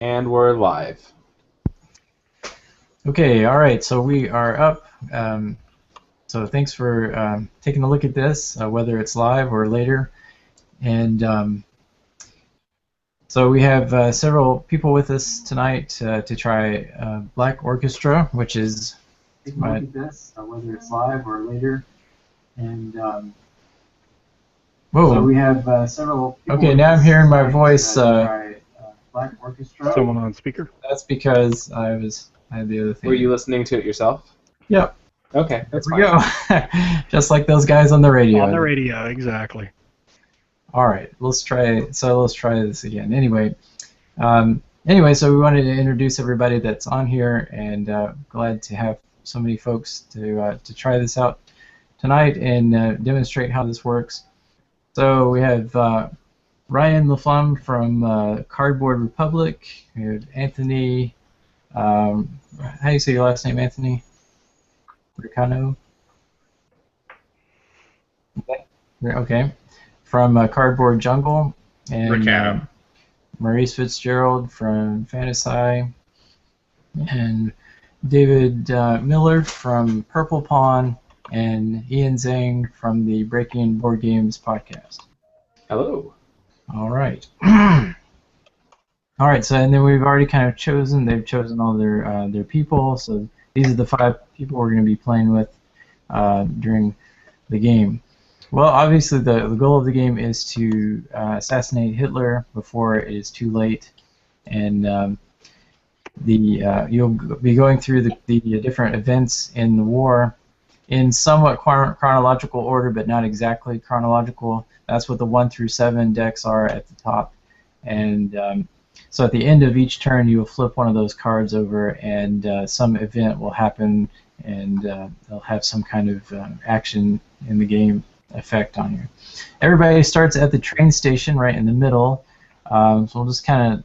And we're live. Okay, all right, so we are up. So thanks for taking a look at this, whether it's live or later. And so we have several people with us tonight to try Black Orchestra, which is taking a look at this, whether it's live or later. And whoa! So we have several. Okay, now I'm hearing my voice. Black Orchestra. Someone on speaker? That's because I had the other thing. Were you listening to it yourself? Yep. Okay, that's there we go. Just like those guys on the radio. On the radio, exactly. All right, let's try this again. Anyway, so we wanted to introduce everybody that's on here, and glad to have so many folks to try this out tonight and demonstrate how this works. So we have Ryan LaFlamme from Cardboard Republic. We have Anthony. How do you say your last name, Anthony? Ricano? Okay. From Cardboard Jungle. And Maurice Fitzgerald from Fantasy. And David Miller from Purple Pawn. And Ian Zhang from the Breaking Board Games podcast. Hello. All right. All right. So, and then we've already kind of chosen. They've chosen all their people. So these are the 5 people we're going to be playing with during the game. Well, obviously the goal of the game is to assassinate Hitler before it is too late, and you'll be going through the different events in the war in somewhat chronological order, but not exactly chronological. That's what the 1 through 7 decks are at the top, and so at the end of each turn, you will flip one of those cards over, and some event will happen, and they'll have some kind of action in the game effect on you. Everybody starts at the train station right in the middle, so we'll just kind of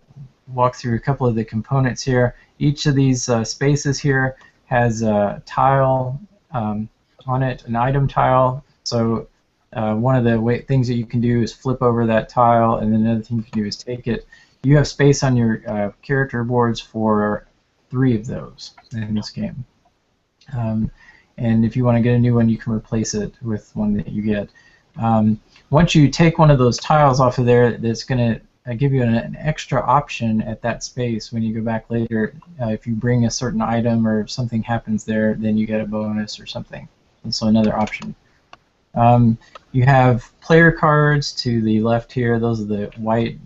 walk through a couple of the components here. Each of these spaces here has a tile on it, an item tile. So one of the things that you can do is flip over that tile, and then another thing you can do is take it. You have space on your character boards for 3 of those in this game. And if you want to get a new one, you can replace it with one that you get. Once you take one of those tiles off of there, that's going to give you an extra option at that space when you go back later. If you bring a certain item or something happens there, then you get a bonus or something. And so another option. You have player cards to the left here. Those are the white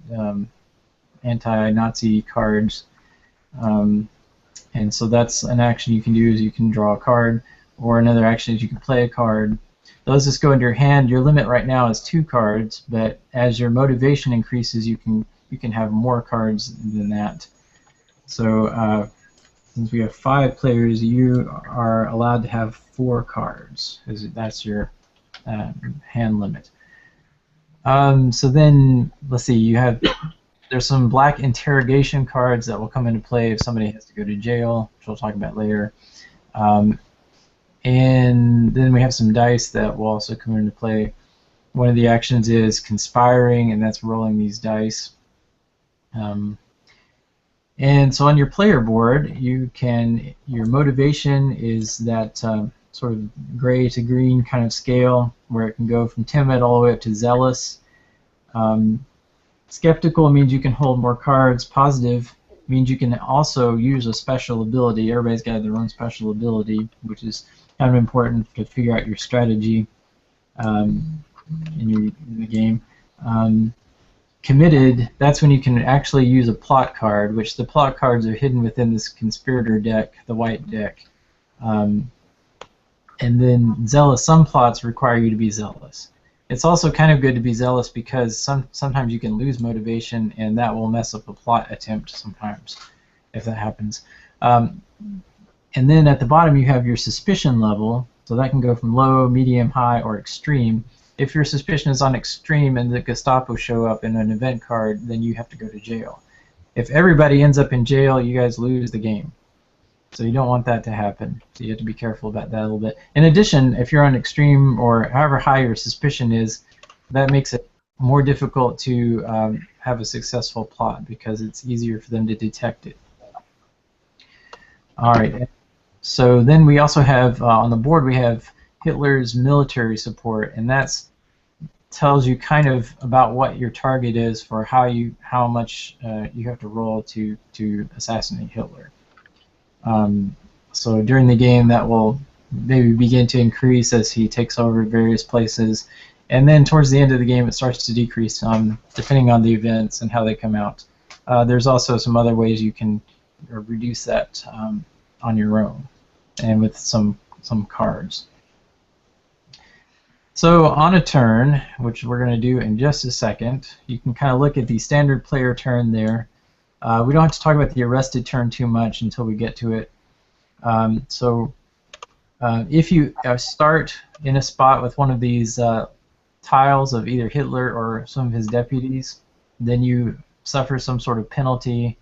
anti-Nazi cards. And so that's an action you can do, is you can draw a card, or another action is you can play a card. Those just go into your hand. Your limit right now is 2 cards, but as your motivation increases, you can have more cards than that. So since we have 5 players, you are allowed to have 4 cards. That's your hand limit. So then, let's see, there's some black interrogation cards that will come into play if somebody has to go to jail, which we'll talk about later. And then we have some dice that will also come into play. One of the actions is conspiring, and that's rolling these dice. And so on your player board, your motivation is that sort of gray to green kind of scale, where it can go from timid all the way up to zealous. Skeptical means you can hold more cards. Positive means you can also use a special ability. Everybody's got their own special ability, which is kind of important to figure out your strategy in the game. Committed, that's when you can actually use a plot card, which the plot cards are hidden within this conspirator deck, the white deck. And then zealous, some plots require you to be zealous. It's also kind of good to be zealous because sometimes you can lose motivation, and that will mess up a plot attempt sometimes, if that happens. And then at the bottom you have your suspicion level, so that can go from low, medium, high, or extreme. If your suspicion is on extreme and the Gestapo show up in an event card, then you have to go to jail. If everybody ends up in jail, you guys lose the game. So you don't want that to happen. So you have to be careful about that a little bit. In addition, if you're on extreme or however high your suspicion is, that makes it more difficult to have a successful plot because it's easier for them to detect it. All right. So then we also have on the board we have Hitler's military support, and that's tells you kind of about what your target is for how much you have to roll to assassinate Hitler. So during the game that will maybe begin to increase as he takes over various places, and then towards the end of the game it starts to decrease depending on the events and how they come out. There's also some other ways you can reduce that on your own and with some cards. So on a turn, which we're going to do in just a second, you can kind of look at the standard player turn there. We don't have to talk about the arrested turn too much until we get to it. If you start in a spot with one of these tiles of either Hitler or some of his deputies, then you suffer some sort of penalty.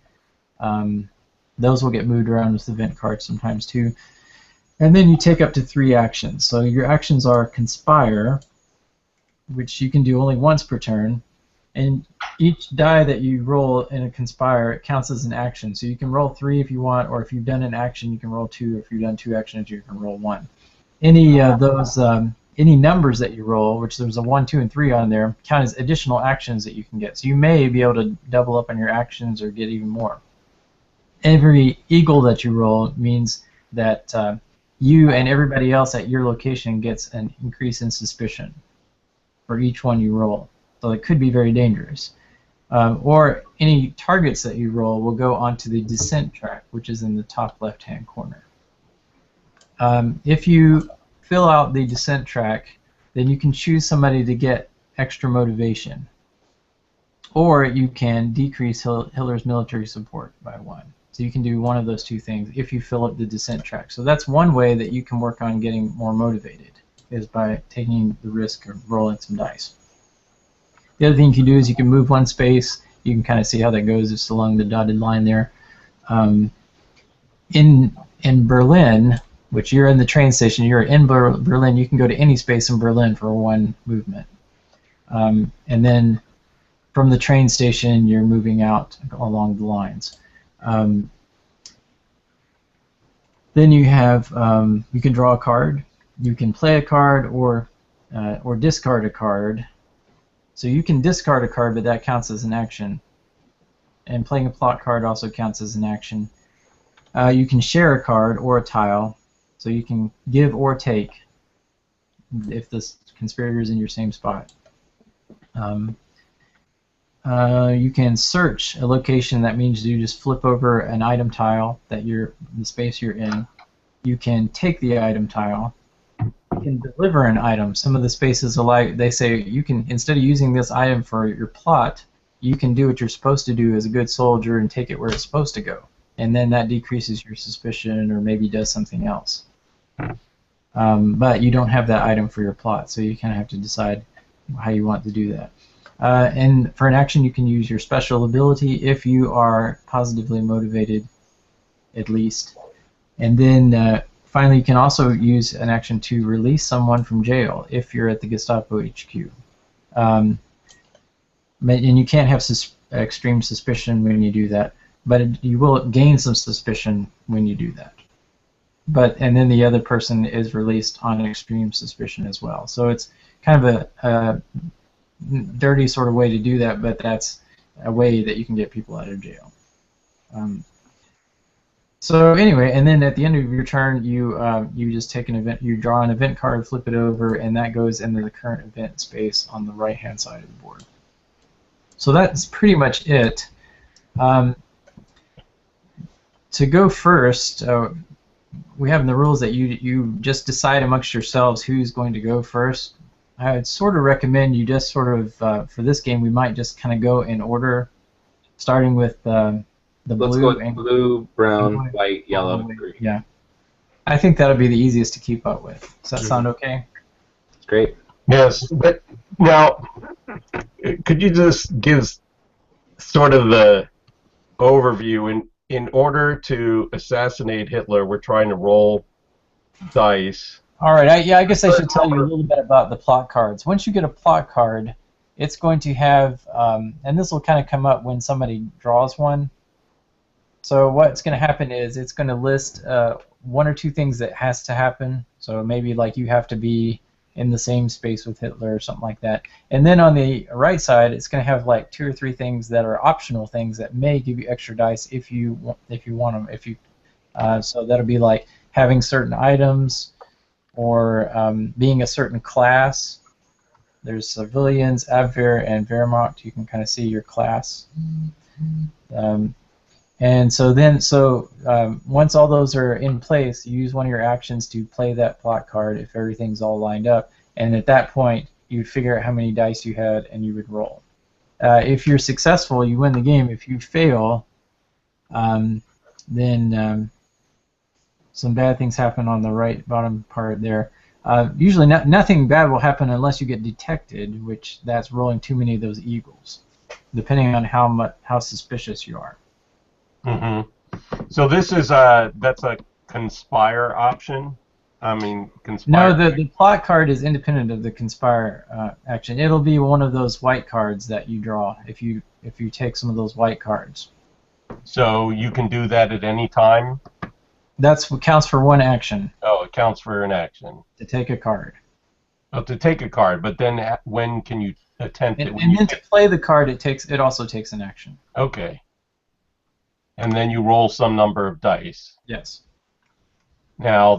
Those will get moved around with event cards sometimes too. And then you take up to 3 actions. So your actions are Conspire, which you can do only once per turn, and each die that you roll in a Conspire, it counts as an action. So you can roll 3 if you want, or if you've done an action, you can roll 2. If you've done 2 actions, you can roll 1. Any of those, any numbers that you roll, which there's a 1, 2, and 3 on there, count as additional actions that you can get. So you may be able to double up on your actions or get even more. Every eagle that you roll means that you and everybody else at your location gets an increase in suspicion for each one you roll. So it could be very dangerous. Or any targets that you roll will go onto the descent track, which is in the top left-hand corner. If you fill out the descent track, then you can choose somebody to get extra motivation. Or you can decrease Hitler's military support by 1. So you can do one of those 2 things if you fill up the descent track. So that's one way that you can work on getting more motivated, is by taking the risk of rolling some dice. The other thing you can do is you can move 1 space. You can kind of see how that goes just along the dotted line there. In Berlin, which you're in the train station, you're in Berlin, you can go to any space in Berlin for 1 movement. And then from the train station, you're moving out along the lines. Then you have you can draw a card, you can play a card, or discard a card. So you can discard a card, but that counts as an action. And playing a plot card also counts as an action. You can share a card or a tile, so you can give or take if the conspirator is in your same spot. You can search a location. That means you just flip over an item tile that the space you're in. You can take the item tile. You can deliver an item. Some of the spaces alike, they say you can, instead of using this item for your plot, you can do what you're supposed to do as a good soldier and take it where it's supposed to go. And then that decreases your suspicion or maybe does something else. But you don't have that item for your plot, so you kind of have to decide how you want to do that. And for an action, you can use your special ability if you are positively motivated, at least. And then finally, you can also use an action to release someone from jail if you're at the Gestapo HQ. And you can't have extreme suspicion when you do that, but you will gain some suspicion when you do that. And then the other person is released on extreme suspicion as well. So it's kind of a dirty sort of way to do that, but that's a way that you can get people out of jail. So anyway, and then at the end of your turn, you just take an event, you draw an event card, flip it over, and that goes into the current event space on the right-hand side of the board. So that's pretty much it. To go first, we have in the rules that you just decide amongst yourselves who's going to go first. I would sort of recommend you just sort of, for this game, we might just kind of go in order, starting with the Let's blue. go with blue, brown, white, yellow, green. Yeah. I think that'll be the easiest to keep up with. Does that sound okay? Great. Yes, but now, could you just give sort of the overview? In order to assassinate Hitler, we're trying to roll dice. All right. I guess I should tell you a little bit about the plot cards. Once you get a plot card, it's going to have, and this will kind of come up when somebody draws one. So what's going to happen is it's going to list one or two things that has to happen. So maybe like you have to be in the same space with Hitler or something like that. And then on the right side, it's going to have like 2 or 3 things that are optional things that may give you extra dice if you want them. So that'll be like having certain items or being a certain class. There's civilians, Abwehr, and Wehrmacht. You can kind of see your class. And so once all those are in place, you use one of your actions to play that plot card if everything's all lined up. And at that point, you'd figure out how many dice you had and you would roll. If you're successful, you win the game. If you fail, then some bad things happen on the right bottom part there. Usually nothing bad will happen unless you get detected, which that's rolling too many of those eagles, depending on how suspicious you are. Mm-hmm. So this is that's a conspire option. I mean, conspire. No, the plot card is independent of the conspire action. It'll be one of those white cards that you draw if you take some of those white cards. So you can do that at any time? That's what counts for one action. Oh, it counts for an action. To take a card. Oh, to take a card, but then when can you attempt it? And then to play the card, it also takes an action. Okay. And then you roll some number of dice. Yes. Now,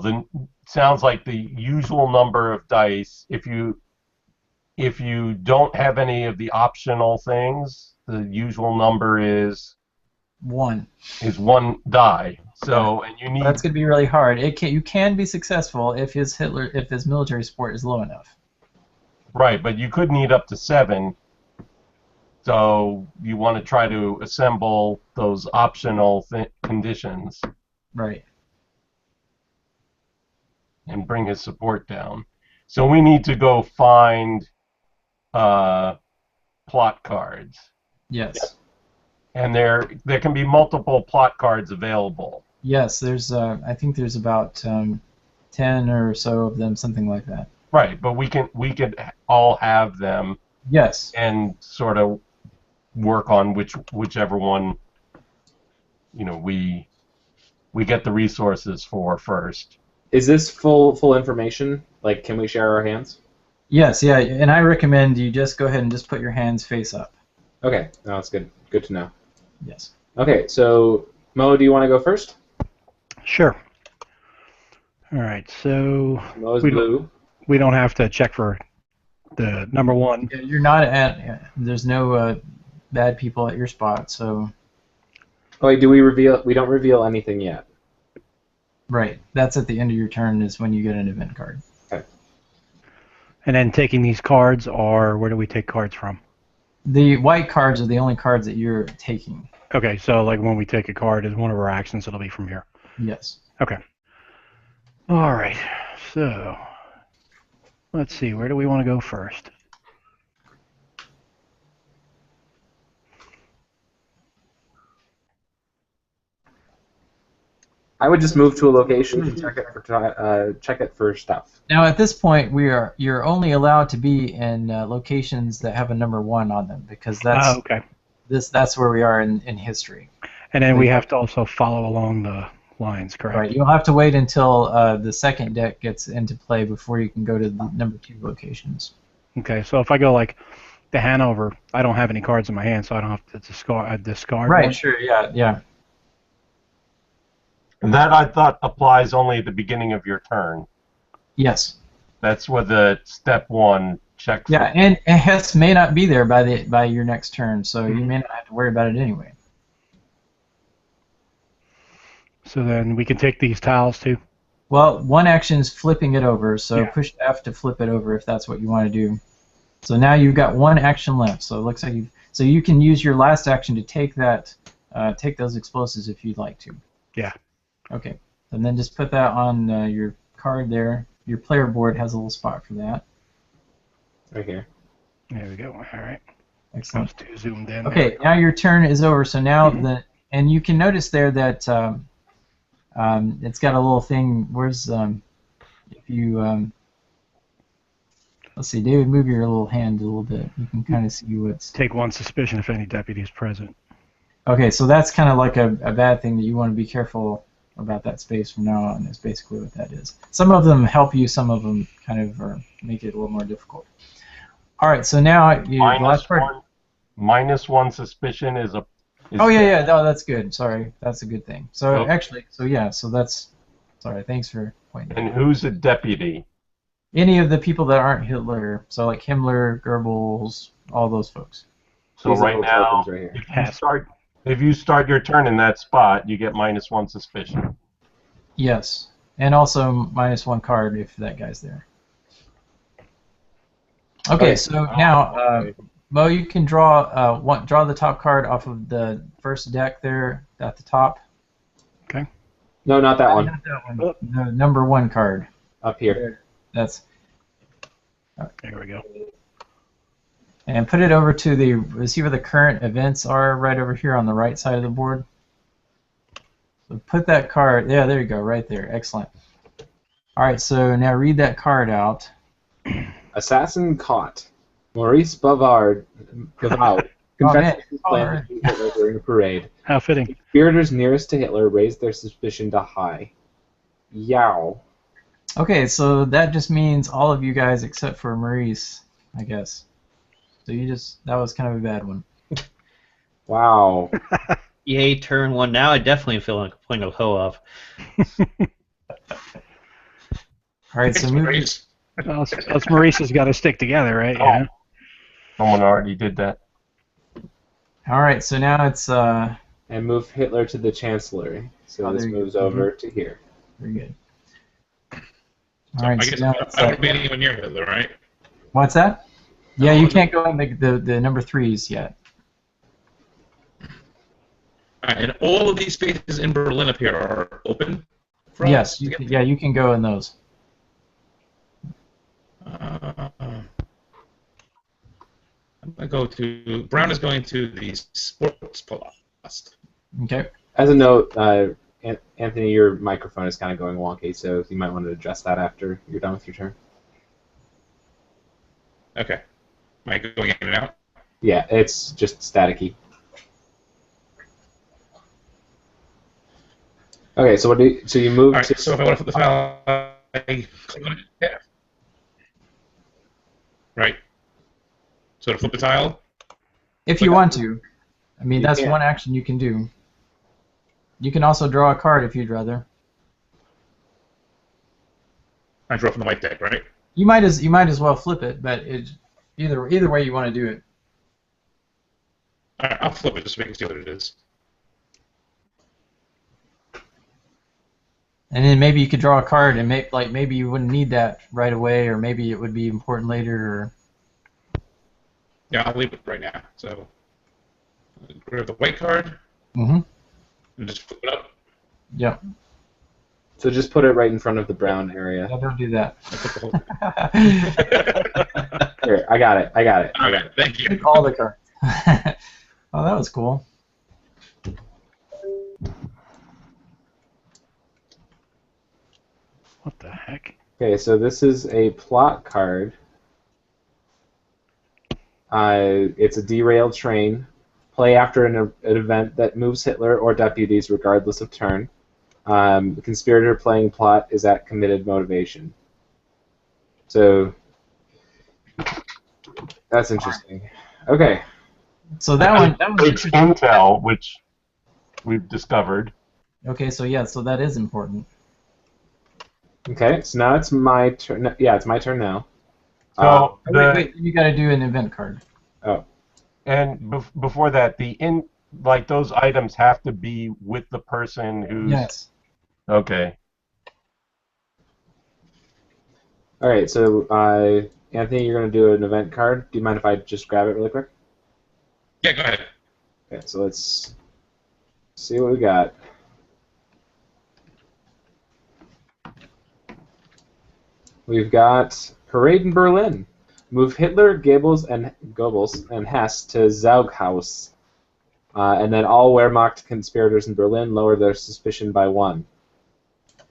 sounds like the usual number of dice, if you don't have any of the optional things, the usual number is 1. Is 1 die. So, and you need. That's going to be really hard. You can be successful if his military support is low enough. Right, but you could need up to 7. So you want to try to assemble those optional conditions. Right. And bring his support down. So we need to go find plot cards. Yes. And there can be multiple plot cards available. Yes, there's I think there's about 10 or so of them, something like that. Right, but we could all have them. Yes. And sort of work on whichever one we get the resources for first. Is this full information? Like, can we share our hands? Yes, yeah, and I recommend you just go ahead and just put your hands face up. Okay, no, that's good. Good to know. Yes. Okay, so Mo, do you want to go first? Sure. All right, so Mo's blue. We don't have to check for the number 1. You're not at. There's no bad people at your spot, so. Oh wait, do we reveal? We don't reveal anything yet. Right. That's at the end of your turn is when you get an event card. Okay. And then taking these cards are, where do we take cards from? The white cards are the only cards that you're taking. Okay, so like when we take a card as one of our actions, it'll be from here. Yes. Okay. All right, so let's see, where do we want to go first? I would just move to a location and check it for stuff. Now at this point, you're only allowed to be in locations that have a number 1 on them because that's okay. That's where we are in history. And then we have to also follow along the lines, correct? Right. You'll have to wait until the second deck gets into play before you can go to the number 2 locations. Okay, so if I go like to Hanover, I don't have any cards in my hand, so I don't have to discard. Right. One. Sure. Yeah. And that, I thought, applies only at the beginning of your turn. Yes. That's what the step 1 checks. Yeah, and Hess may not be there by your next turn, so you may not have to worry about it anyway. So then we can take these tiles too? Well, one action is flipping it over, so Yeah. push F to flip it over if that's what you want to do. So now you've got one action left, so it looks like you can use your last action to take take those explosives if you'd like to. Yeah. Okay, and then just put that on your card there. Your player board has a little spot for that. Right here. There we go. All right. Excellent. Those two zoomed in. Okay, now your turn is over. So now and you can notice there that it's got a little thing. Where's if you Let's see, David, move your little hand a little bit. You can kind of see what's... Take one suspicion if any deputy is present. Okay, so that's kind of like a bad thing that you want to be careful about that space from now on, is basically what that is. Some of them help you, some of them kind of make it a little more difficult. All right, so now you... -1 suspicion is a... Oh, yeah, no, that's good. Sorry, that's a good thing. So Okay. actually, so that's... Sorry, thanks for pointing. And who's a deputy? Any of the people that aren't Hitler, so like Himmler, Goebbels, all those folks. So These are right all now, tokens right here. if you start your turn in that spot, you get -1 suspicion. Yes, and also -1 card if that guy's there. Okay, so now, Mo, you can draw draw the top card off of the first deck there at the top. Okay. No, not that one. Not that one. The number 1 card. Up here. That's... There we go. And put it over to the... See where the current events are right over here on the right side of the board? So put that card... Yeah, there you go, right there. Excellent. All right, so now read that card out. Assassin caught. Maurice Bavard confessed his plan man. to shoot Hitler during a parade. How fitting. Conspirators nearest to Hitler raised their suspicion to high. Yow. Okay, so that just means all of you guys except for Maurice, I guess. So you just... That was kind of a bad one. Wow. Yay, turn 1. Now I definitely feel like a point of ho-off. All right, so move... Us Maurice's got to stick together, right? Oh. Yeah. Someone already did that. All right, so now it's... And move Hitler to the Chancellery. So this there you moves go. over to here. Very good. All right, I so guess now I it's don't be anywhere near Hitler, right? What's that? Yeah, you can't go in the number 3s yet. Alright, and all of these spaces in Berlin up here are open? For us Yes, to you get can, yeah, you can go in those. I'm gonna go to... Brown is going to the Sports Palast. Okay. As a note, Anthony, your microphone is kind of going wonky, so you might want to address that after you're done with your turn. Okay. Am I going in and out? Yeah, it's just staticky. Okay, so so you move Alright, to... so if I want to flip the file, I click on it. Yeah. Right. So to flip the tile? If you want to. I mean, You that's can. one action you can do. You can also draw a card if you'd rather. I draw from the white deck, right? You might as well flip it, but either way you want to do it. Alright, I'll flip it just so we can see what it is. And then maybe you could draw a card, and maybe you wouldn't need that right away, or maybe it would be important later. Or... Yeah, I'll leave it right now. So, grab the white card Mm-hmm. and just flip it up. Yep. So just put it right in front of the brown area. Yeah, don't do that. I flip the whole Here, I got it. Okay, thank you. Take all the cards. Oh, that was cool. What the heck? Okay, so this is a plot card. It's a derailed train. Play after an event that moves Hitler or deputies regardless of turn. The conspirator playing plot is at committed motivation. So that's interesting. Okay. So that one It's intel, which we've discovered. Okay, so yeah, so that is important. Okay, so now it's my turn. Yeah, it's my turn now. So Wait, you got to do an event card. Oh. And before that, those items have to be with the person who's... Yes. Okay. All right, so Anthony, you're going to do an event card. Do you mind if I just grab it really quick? Yeah, go ahead. Okay, so let's see what we got. We've got Parade in Berlin. Move Hitler, Goebbels, and Hess to Zaughaus. And then all Wehrmacht conspirators in Berlin lower their suspicion by 1.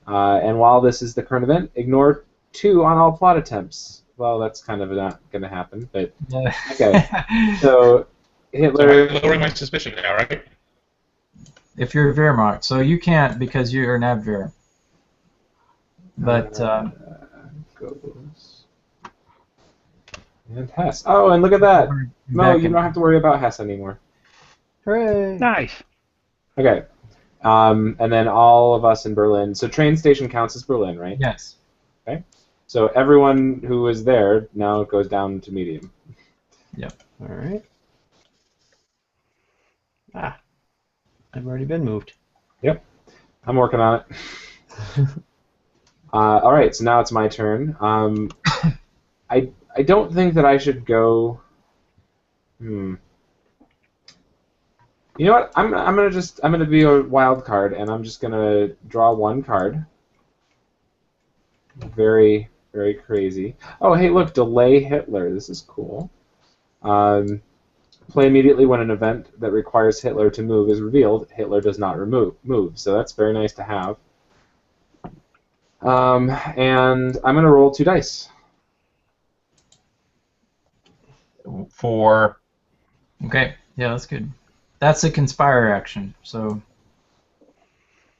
And while this is the current event, ignore 2 on all plot attempts. Well, that's kind of not going to happen, but Yeah. okay. So So Hitler. I'm lowering my suspicion now, right? If you're Wehrmacht, so you can't because you're an Abwehr. But Goes. And Hess. Oh, and look at that. No, back you in- don't have to worry about Hess anymore. Hooray! Nice. Okay. And then all of us in Berlin. So train station counts as Berlin, right? Yes. So everyone who is there now goes down to medium. All right. Ah, I've already been moved. I'm working on it. All right, so now it's my turn. I don't think that I should go. You know what? I'm gonna be a wild card, and I'm just gonna draw one card. Very very crazy. Oh hey, look, delay Hitler. This is cool. Play immediately when an event that requires Hitler to move is revealed. Hitler does not move. So that's very nice to have. And I'm gonna roll 2 dice. 4. Okay. Yeah, that's good. That's a conspire action. So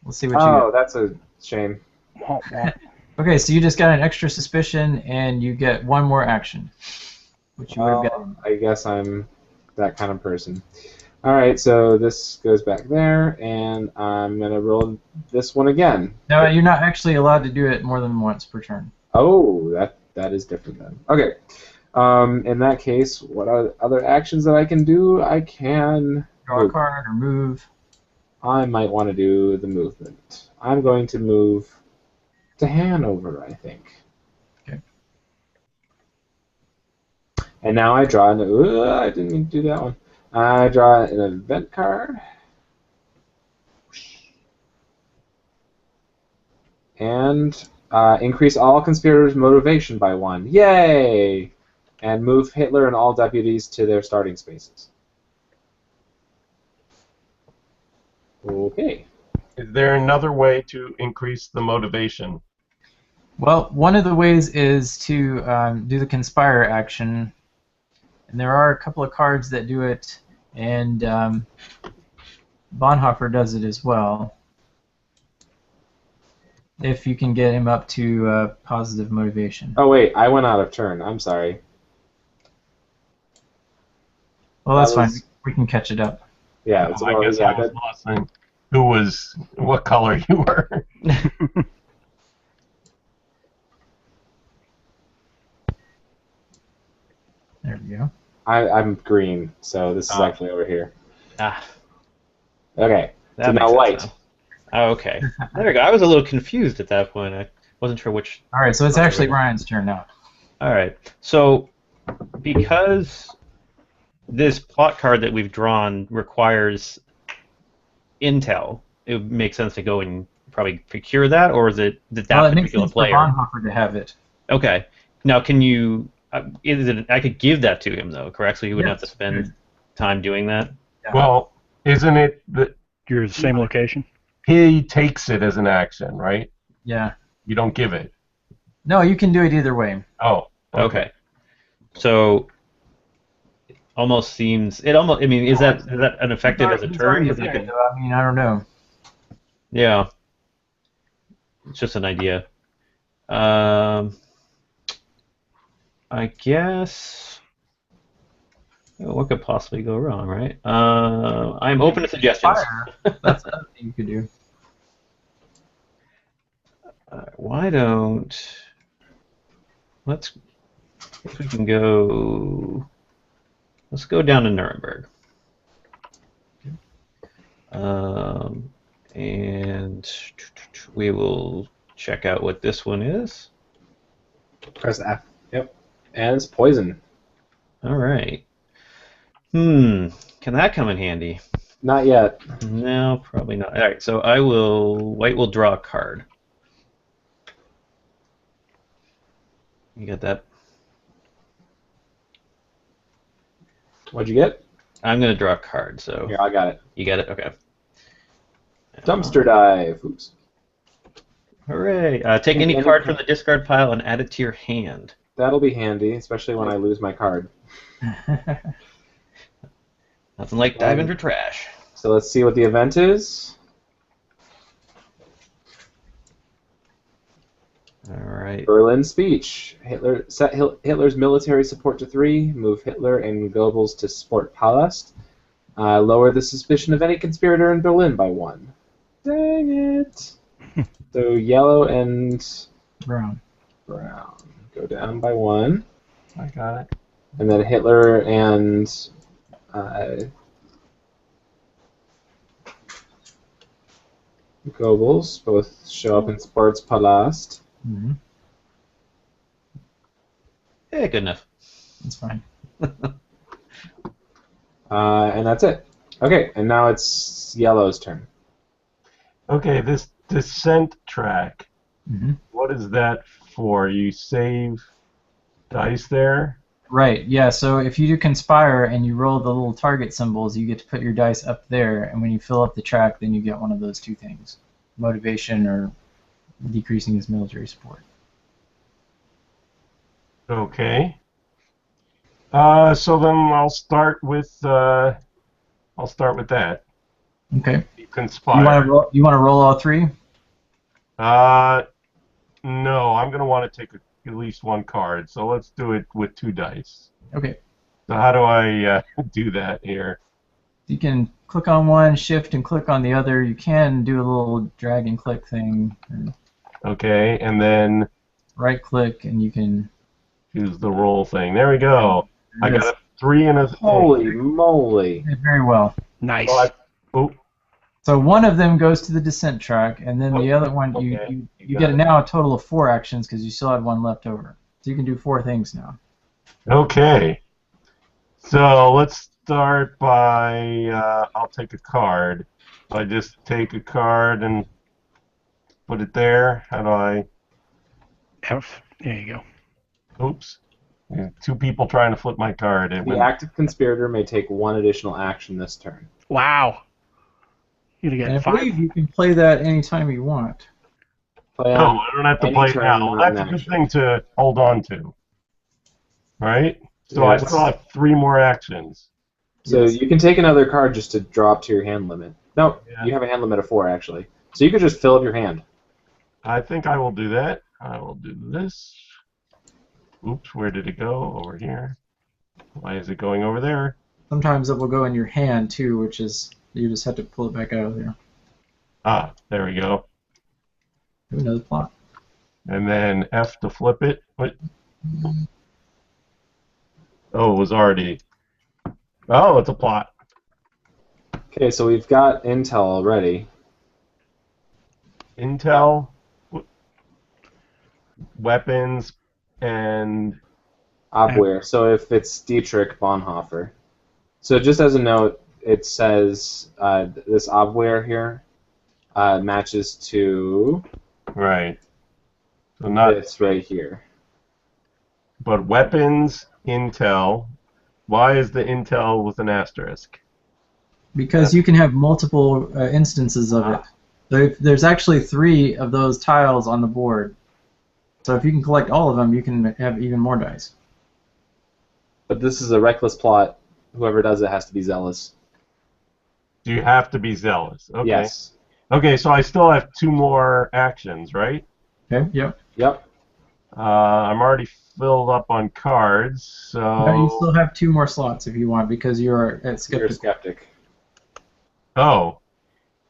let's see what you Oh, that's a shame. Womp womp. get. Okay, so you just got an extra suspicion, and you get one more action, which you would have Well, gotten. I guess I'm that kind of person. All right, so this goes back there, and I'm gonna roll this one again. No, you're not actually allowed to do it more than once per turn. Oh, that is different then. Okay. In that case, what are other actions that I can do? I can Draw a move. card or move. I might want to do the movement. I'm going to move to Hanover, I think. Okay. And now I draw an. I didn't mean to do that one. I draw an event card. And increase all conspirators' motivation by 1. Yay! And move Hitler and all deputies to their starting spaces. Okay. Is there another way to increase the motivation? Well, one of the ways is to do the conspire action, and there are a couple of cards that do it, and Bonhoeffer does it as well. If you can get him up to positive motivation. Oh wait, I went out of turn. I'm sorry. Well, that's that fine. was- We can catch it up. Yeah, it's I guess I was lost in what color you were. There we go. I'm green, so this is Ah. actually over here. Ah, Okay, that so makes now sense white. now. Oh, okay. There we go. I was a little confused at that point. I wasn't sure which. All right, so it's actually Ryan's turn now. All right. So, because this plot card that we've drawn requires intel, it would make sense to go and probably procure that, or is it that Well, it makes particular sense for player? Bonhoeffer to have it. Okay. Now, can you? Is it? I could give that to him though, correct? So he wouldn't Yes. have to spend time doing that. Yeah. Well, isn't it that You're at the same location? he takes it as an action, right? Yeah. You don't give it. No, you can do it either way. Oh, Okay. So it almost seems it almost. I mean, is that ineffective as a He's turn? already Is it there, like though. I mean, I don't know. yeah. It's just an idea. I guess. What could possibly go wrong, right? I'm open to suggestions. Fire. That's another thing you could do. Why don't let's if we can go. Let's go down to Nuremberg. And we will check out what this one is. Press F. Yep. And it's poison. All right. Can that come in handy? Not yet. No, probably not. All right, so White will draw a card. You got that? What'd you get? I'm gonna draw a card. So Here, I got it. you got it. Okay. Dumpster dive. Oops. Hooray! Take any card from the discard pile and add it to your hand. That'll be handy, especially when I lose my card. Nothing like diving for trash. So let's see what the event is. All right. Berlin speech. Hitler set Hitler's military support to 3. Move Hitler and Goebbels to support Palast. Lower the suspicion of any conspirator in Berlin by 1. Dang it. So yellow and Brown. go down by 1. I got it. And then Hitler and Goebbels both show up in Sports Palast. Mm-hmm. Yeah, good enough. That's fine. And that's it. Okay, and now it's yellow's turn. Okay, this descent track. Mm-hmm. What is that for? You save dice there? Right, yeah, so if you do Conspire and you roll the little target symbols, you get to put your dice up there, and when you fill up the track, then you get one of those two things. Motivation or decreasing his military support. Okay. So then I'll start with that. Okay. Conspire. You want to roll all 3? No, I'm gonna want to take at least 1 card. So let's do it with 2 dice. Okay. So how do I do that here? You can click on one, shift, and click on the other. You can do a little drag and click thing. Okay, and then Right click, and you can. choose the roll thing. There we go. I got a 3 and a. Holy moly. Did very well. Nice. Oh, So one of them goes to the descent track, and then the other one, okay. you get now a total of 4 actions because you still had 1 left over. So you can do 4 things now. okay. So let's start by I'll take a card. I just take a card and put it there. How do I? F. There you go. Oops. There's 2 people trying to flip my card. The active conspirator may take 1 additional action this turn. Wow. You're And gonna I get 5. believe you can play that anytime you want. Play No, on I don't have to any play it turn, now. not That's an a good action. thing to hold on to. Right? So Yeah, I still have 3 more actions. So Yes. you can take another card just to draw up to your hand limit. No, Yeah. you have a hand limit of 4 actually. So you could just fill up your hand. I think I will do that. I will do this. Oops, where did it go? Over here. Why is it going over there? Sometimes it will go in your hand too, which is you just have to pull it back out of there. Ah, there we go. Who knows plot? And then F to flip it. What? Oh, it was already. Oh, it's a plot. Okay, so we've got intel already. Intel, weapons, and Abwehr. So if it's Dietrich Bonhoeffer. So just as a note, it says this Abwehr here matches to right. So not, this right here. but weapons, Intel. Why is the Intel with an asterisk? Because you can have multiple instances of it. So if there's actually 3 of those tiles on the board. So if you can collect all of them, you can have even more dice. But this is a reckless plot. Whoever does it has to be zealous. Do you have to be zealous? Okay. Yes. Okay, so I still have 2 more actions, right? Okay. Yep. Yep. I'm already filled up on cards, so. No, you still have 2 more slots if you want because you're at You're a skeptical. skeptic. Oh.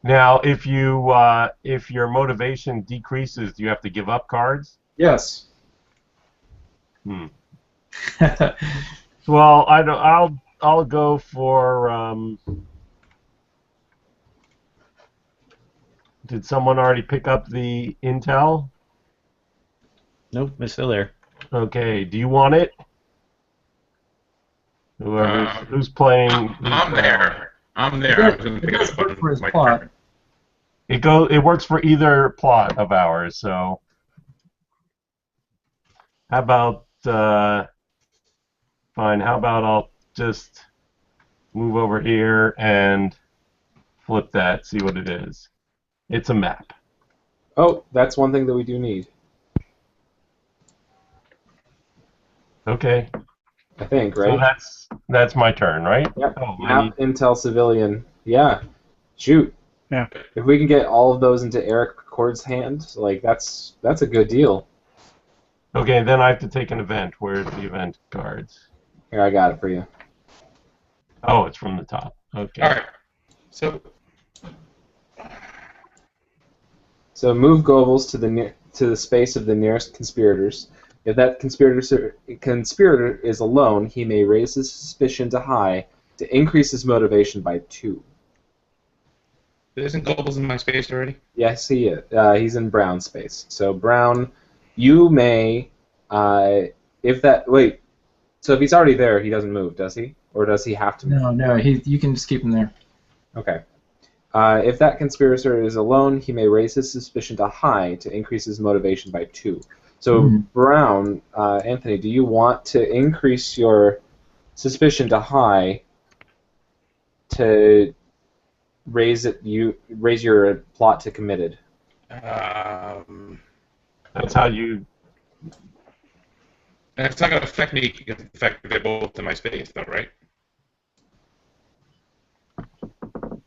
Now, if your motivation decreases, do you have to give up cards? Yes. Hmm. Well, I'll go for. Did someone already pick up the intel? Nope, it's still there. Okay. Do you want it? Who's playing? I'm there. I'm there. I was going to pick up Work for his my plot. turn. It works for either plot of ours. So, how about fine? How about I'll just move over here and flip that. See what it is. It's a map. Oh, that's one thing that we do need. Okay. I think, So right? that's my turn, right? Yep. Oh, I Map, need. Intel, Civilian. Yeah. Shoot. Yeah. If we can get all of those into Eric Cord's hand, like that's a good deal. Okay, then I have to take an event. Where's the event cards? Here, I got it for you. Oh, it's from the top. Okay. All right. So So move Goebbels to the space of the nearest conspirators. If that conspirator is alone, he may raise his suspicion to high to increase his motivation by 2. isn't Goebbels in my space already? Yes, he is. He's in Brown space. So Brown, you may, if that wait. So if he's already there, he doesn't move, does he? Or does he have to move? No, you can just keep him there. Okay. If that conspirator is alone, he may raise his suspicion to high to increase his motivation by 2. So Brown, Anthony, do you want to increase your suspicion to high to raise your plot to committed? That's how you. It's not going to affect me because the fact that they're both in my space, though, right?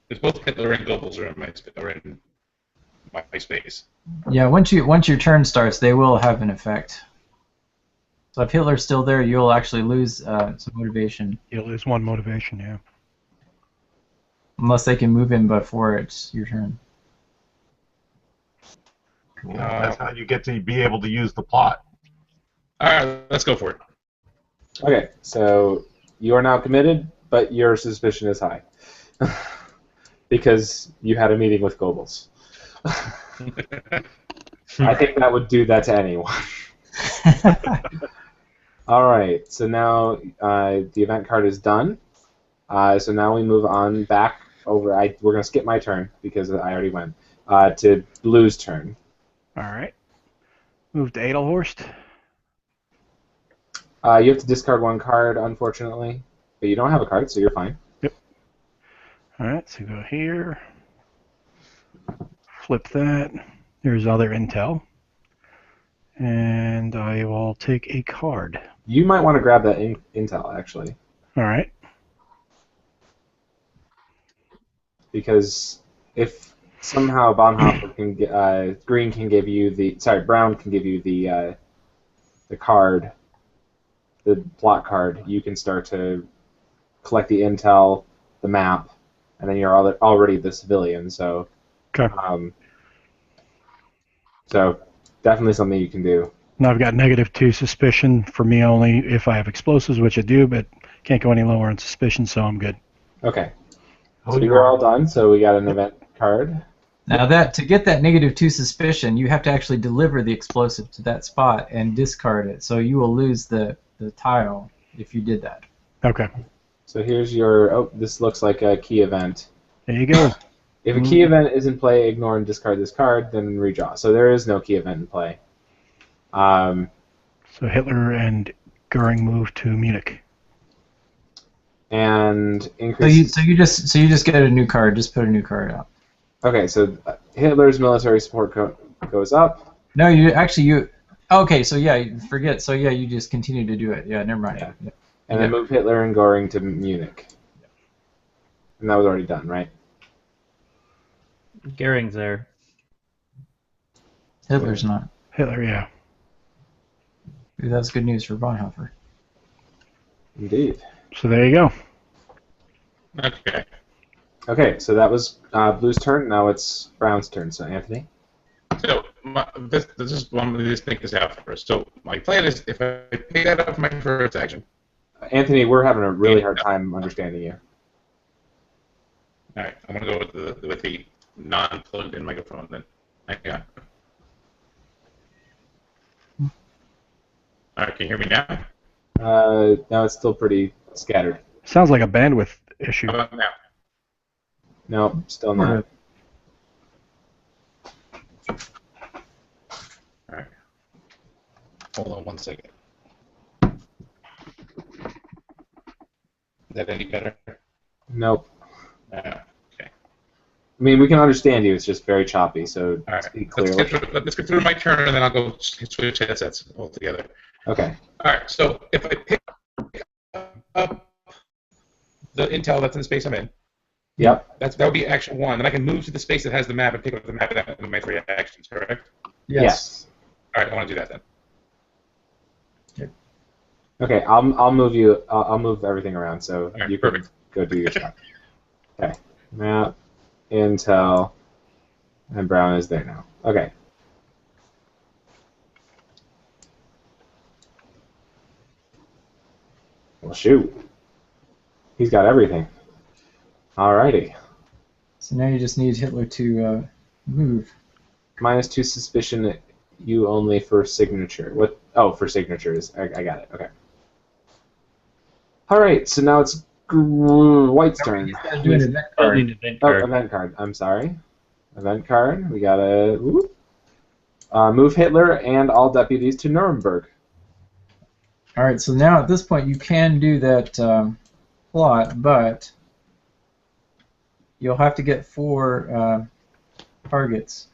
Because both Hitler and Goebbels are in my space. Yeah, once your turn starts, they will have an effect. So if Hitler's still there, you'll actually lose some motivation. You'll lose 1 motivation, yeah. Unless they can move in before it's your turn. That's how you get to be able to use the plot. All right, let's go for it. Okay, so you are now committed, but your suspicion is high. Because you had a meeting with Goebbels. I think that would do that to anyone. All right, so now the event card is done. So now we move on back over. We're going to skip my turn because I already went to Blue's turn. All right. Move to Edelhorst. You have to discard 1 card, unfortunately, but you don't have a card, so you're fine. Yep. All right, so go here. Flip that. There's other intel. And I will take a card. You might want to grab that intel, actually. All right. Because if somehow Bonhoeffer can get, Green can give you Brown can give you the card, the plot card, you can start to collect the intel, the map, and then you're already the civilian. So, Okay. So definitely something you can do. Now I've got -2 suspicion for me only if I have explosives, which I do, but can't go any lower on suspicion, so I'm good. Okay. So you're all done. So we got an event card. Now to get that -2 suspicion, you have to actually deliver the explosive to that spot and discard it. So you will lose the tile if you did that. Okay. So here's your. Oh, this looks like a key event. There you go. If a key event is in play, ignore and discard this card, then redraw. So there is no key event in play. So Hitler and Goering move to Munich. And increase. So you just get a new card. Just put a new card out. Okay, so Hitler's military support goes up. No, Okay, so yeah, forget. So yeah, you just continue to do it. Yeah, never mind. Yeah. And then move Hitler and Goring to Munich. And that was already done, right? Gering's there. Hitler's not. Hitler, yeah. Ooh, that's good news for Bonhoeffer. Indeed. So there you go. Okay. Okay, so that was Blue's turn. Now it's Brown's turn. So Anthony. So this is one of these things out first. So my plan is if I pick that up for my first action. Anthony, we're having a really hard time understanding you. All right, I'm gonna go with the non-plugged-in microphone then. Hang on. All right, can you hear me now? Now it's still pretty scattered. Sounds like a bandwidth issue. How about now? No, still not. All right. Hold on 1 second. Is that any better? Nope. Okay. I mean, we can understand you. It's just very choppy. So All right. speak Let's clearly. get through my turn, and then I'll go switch headsets altogether. Okay. All right. So if I pick up the intel that's in the space I'm in, Yep. that would be action 1. Then I can move to the space that has the map and pick up the map in my 3 actions. Correct? Yes. All right. I want to do that then. Okay. I'll move you. I'll move everything around so right, you can perfect. go do your stuff. Okay. Map, intel, and Brown is there now. Okay. Well, shoot. He's got everything. Alrighty. So now you just need Hitler to move. -2 suspicion. You only for signature. What? Oh, for signatures. I got it. Okay. All right. So now it's White's turn. Do an event Oh, card. the event Oh, card. event card. I'm sorry. Event card. We gotta move Hitler and all deputies to Nuremberg. All right. So now at this point you can do that plot, but you'll have to get 4 targets.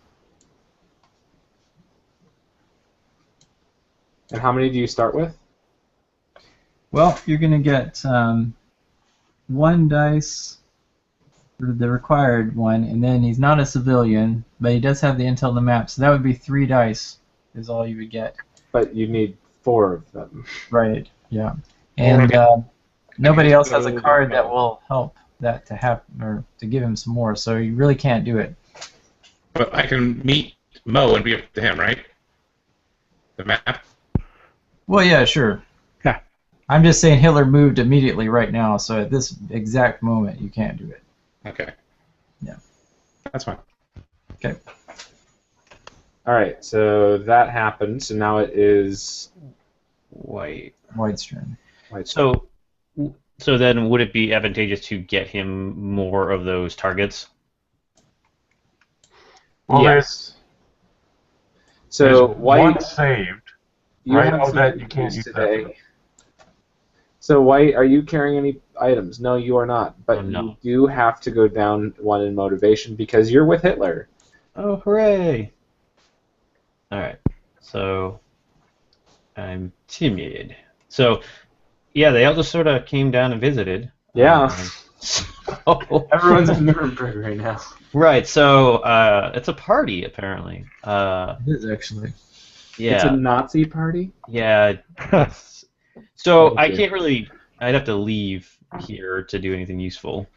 And how many do you start with? Well, you're going to get 1 dice, the required one, and then he's not a civilian, but he does have the intel on the map, so that would be 3 dice is all you would get. But you need 4 of them. Right, yeah. And nobody else has a card that will help that to happen, or to give him some more, so you really can't do it. But I can meet Mo and be up to him, right? The map. Well, yeah, sure. Yeah. I'm just saying Hitler moved immediately right now, so at this exact moment you can't do it. Okay. Yeah. That's fine. Okay. All right. So that happened. So now it is White. White's turn. White's So then would it be advantageous to get him more of those targets? Well, yes. So there's White. one saved. You Right, have oh, some that you can't issues use that. today. So White, are you carrying any items? No, you are not. But Oh, no. you do have to go down 1 in motivation because you're with Hitler. Oh, hooray! Alright, so I'm timid. So, yeah, they all just sort of came down and visited. Yeah. So, Everyone's in Nuremberg right now. right, so it's a party, apparently. It is actually. Yeah. It's a Nazi party? Yeah. So Thank I you. can't really. I'd have to leave here to do anything useful.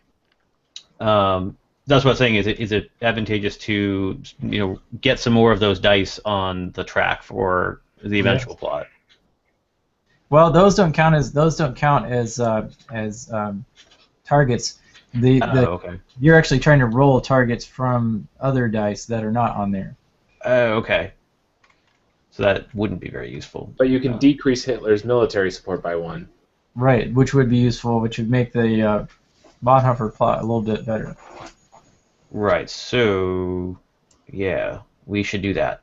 That's what I'm saying. Is it advantageous to get some more of those dice on the track for the eventual plot? Well, those don't count as targets. Okay. You're actually trying to roll targets from other dice that are not on there. Okay. So that wouldn't be very useful. But you can decrease Hitler's military support by 1. Right, which would be useful, which would make the Bonhoeffer plot a little bit better. Right. So, yeah, we should do that.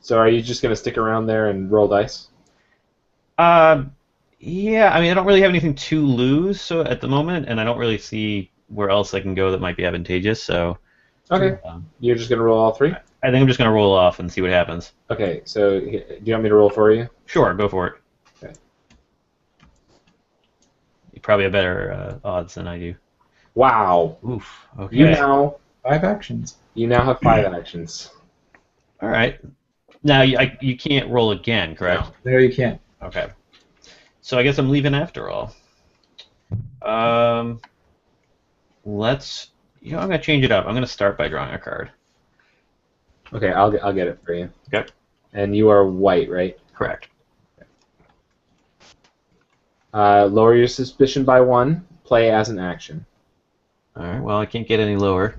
So are you just going to stick around there and roll dice? Yeah, I mean, I don't really have anything to lose so at the moment, and I don't really see where else I can go that might be advantageous. So, Okay. You're just going to roll all 3? I think I'm just gonna roll off and see what happens. Okay, so do you want me to roll for you? Sure, go for it. Okay. You probably have better odds than I do. Wow. Oof. Okay. You now 5 actions. have 5 actions. All right. Now you can't roll again, correct? There you can. Okay. So I guess I'm leaving after all. Let's. I'm gonna change it up. I'm gonna start by drawing a card. Okay, I'll get it for you. Okay. And you are White, right? Correct. Lower your suspicion by 1. Play as an action. All right. Well, I can't get any lower.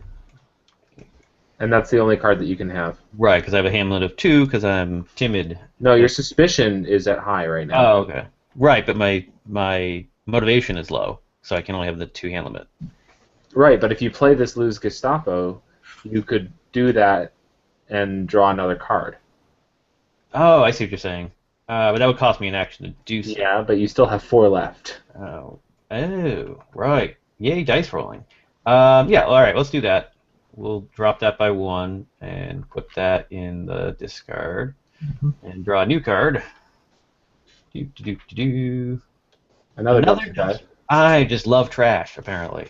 And that's the only card that you can have. Right, because I have a Hamlet of 2 because I'm timid. No, your suspicion is at high right now. Oh, okay. Right, but my motivation is low, so I can only have the 2 hand limit. Right, but if you play this Lose Gestapo, you could do that and draw another card. Oh, I see what you're saying. But that would cost me an action to do so. Yeah, but you still have 4 left. Oh, right. Yay, dice rolling. Yeah, all right, let's do that. We'll drop that by 1 and put that in the discard and draw a new card. Do, do, do, do, do. Another Another dumpster dive. I just love trash, apparently.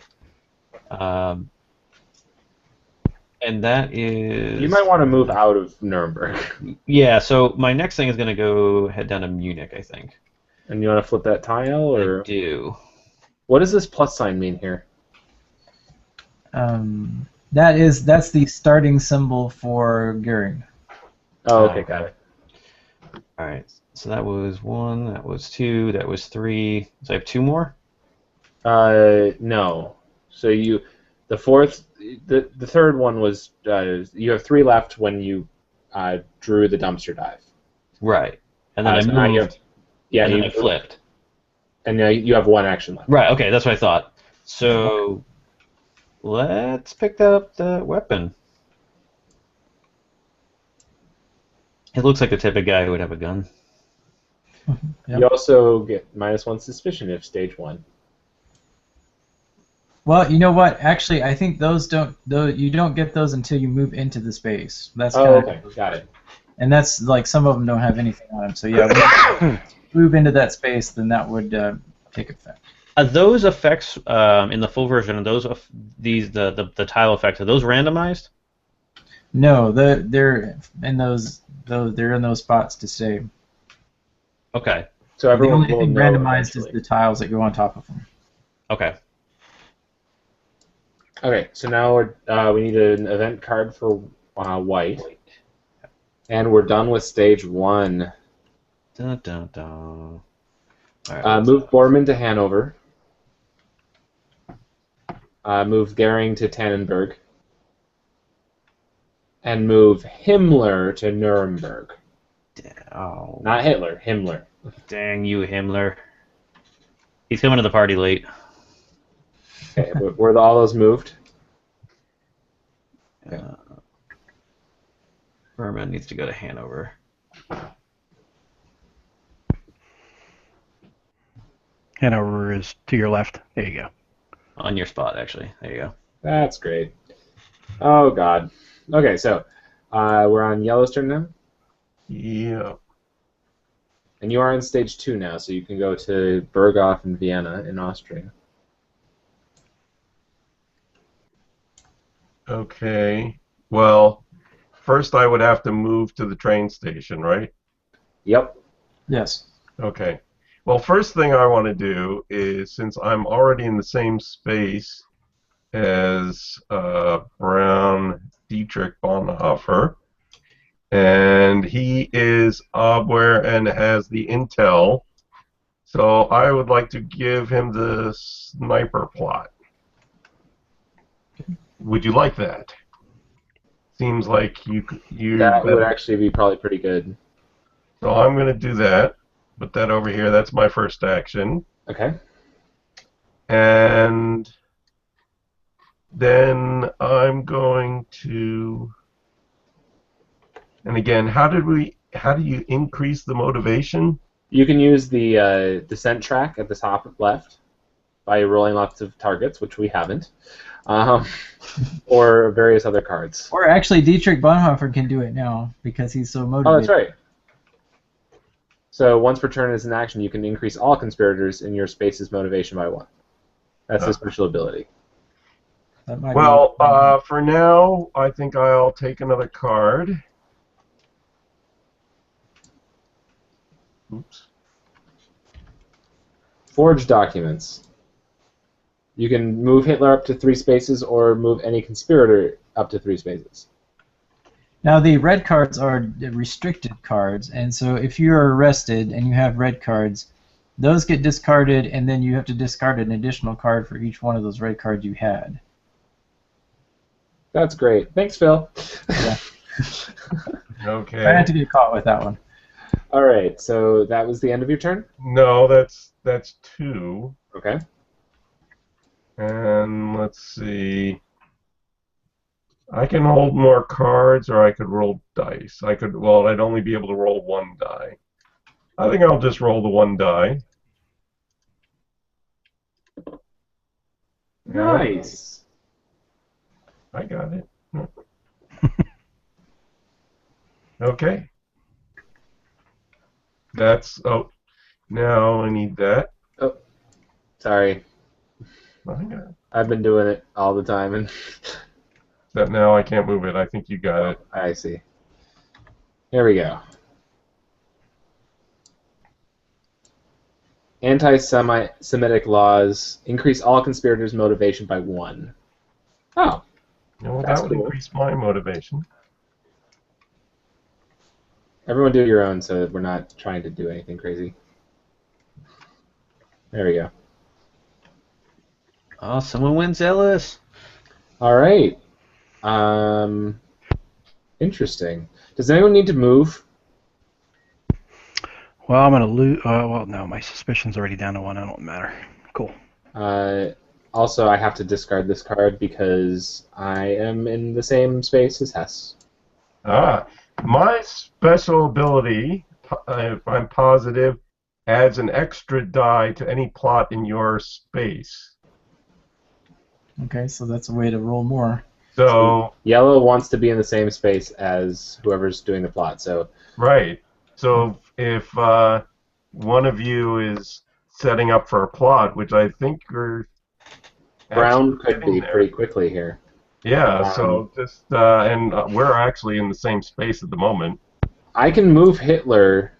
Um, and that is... You might want to move out of Nuremberg. Yeah, so my next thing is going to head down to Munich, I think. And you want to flip that tile, or I do. what does this plus sign mean here? That's the starting symbol for Goering. Oh, okay, got it. All right, so that was 1, that was 2, that was 3. So I have 2 more? No. So the fourth, the third one was you have 3 left when you drew the dumpster dive. Right. And then So I now you moved, have, yeah, and then you I flipped. and now you have 1 action left. Right, okay, that's what I thought. So let's pick up the weapon. It looks like the type of guy who would have a gun. Yep. You also get -1 suspicion if stage 1. Well, you know what? Actually, I think you don't get those until you move into the space. That's kind Oh, of, okay, got it. and that's like some of them don't have anything on them. So yeah, when you move into that space, then that would take effect. Are those effects in the full version? Are those the tile effects? Are those randomized? No, they're in those spots to stay. Okay. So The everyone only will thing know randomized is eventually. the tiles that go on top of them. Okay. Okay, so now we need an event card for white, and we're done with stage 1. Dun, dun, dun. All right, Move Bormann to Hanover. Move Goering to Tannenberg. And move Himmler to Nuremberg. oh, Not Hitler, Himmler. dang you, Himmler. He's coming to the party late. Okay, were all those moved? Berman needs to go to Hanover. Hanover is to your left. There you go. On your spot, actually. There you go. That's great. Oh, God. Okay, so we're on yellow's turn now? Yeah. And you are in stage 2 now, so you can go to Berghof in Vienna in Austria. Okay. Well, first I would have to move to the train station, right? Yep. Yes. Okay. Well, first thing I want to do is, since I'm already in the same space as Brown Dietrich Bonhoeffer, and he is Abwehr and has the intel, so I would like to give him the sniper plot. Would you like that? Seems like you That would actually be probably pretty good. So I'm going to do that. Put that over here. That's my first action. Okay. And then I'm going to... And again, how do you increase the motivation? You can use the descent track at the top left by rolling lots of targets, which we haven't, or various other cards. Or actually, Dietrich Bonhoeffer can do it now because he's so motivated. Oh, that's right. So once per turn as an action, you can increase all conspirators in your space's motivation by 1. That's a special ability. That might Well, be... for now, I think I'll take another card. Oops. Forge documents. You can move Hitler up to 3 spaces or move any conspirator up to 3 spaces. Now, the red cards are restricted cards, and so if you're arrested and you have red cards, those get discarded, and then you have to discard an additional card for each one of those red cards you had. That's great. Thanks, Phil. Yeah. Okay. I had to get caught with that one. All right, so that was the end of your turn? No, that's 2. Okay. And let's see. I can hold more cards, or I could roll dice. Well, I'd only be able to roll 1 die. I think I'll just roll the 1 die. Nice. I got it. Okay. That's, oh, now I need that. Oh, sorry. I got it. I've been doing it all the time, and Except now I can't move it. I think you got it. I see. Here we go. Anti-Semitic laws increase all conspirators' motivation by 1. Oh, Well, that's that would cool. increase my motivation. Everyone do your own so that we're not trying to do anything crazy. There we go. Oh, someone wins Ellis. All right. Interesting. Does anyone need to move? Well, I'm gonna lose. Well, no, my suspicion's already down to 1. It don't matter. Cool. Also, I have to discard this card because I am in the same space as Hess. Ah, my special ability, if I'm positive, adds an extra die to any plot in your space. Okay, so that's a way to roll more. So, Yellow wants to be in the same space as whoever's doing the plot. So right. So if one of you is setting up for a plot, which I think you're Brown actually could getting be there. pretty quickly here. Yeah, so just and we're actually in the same space at the moment. I can move Hitler.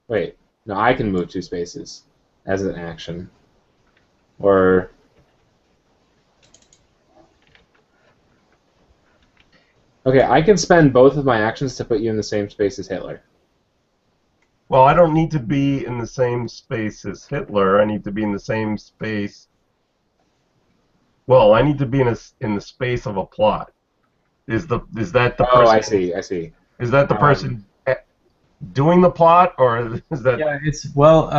Wait, no, I can move 2 spaces as an action. Or okay, I can spend both of my actions to put you in the same space as Hitler. Well, I don't need to be in the same space as Hitler. I need to be in the same space. Well, I need to be in the space of a plot. Is that the Oh, person? I see. I see. Is that the person doing the plot, or is that? Yeah, it's well,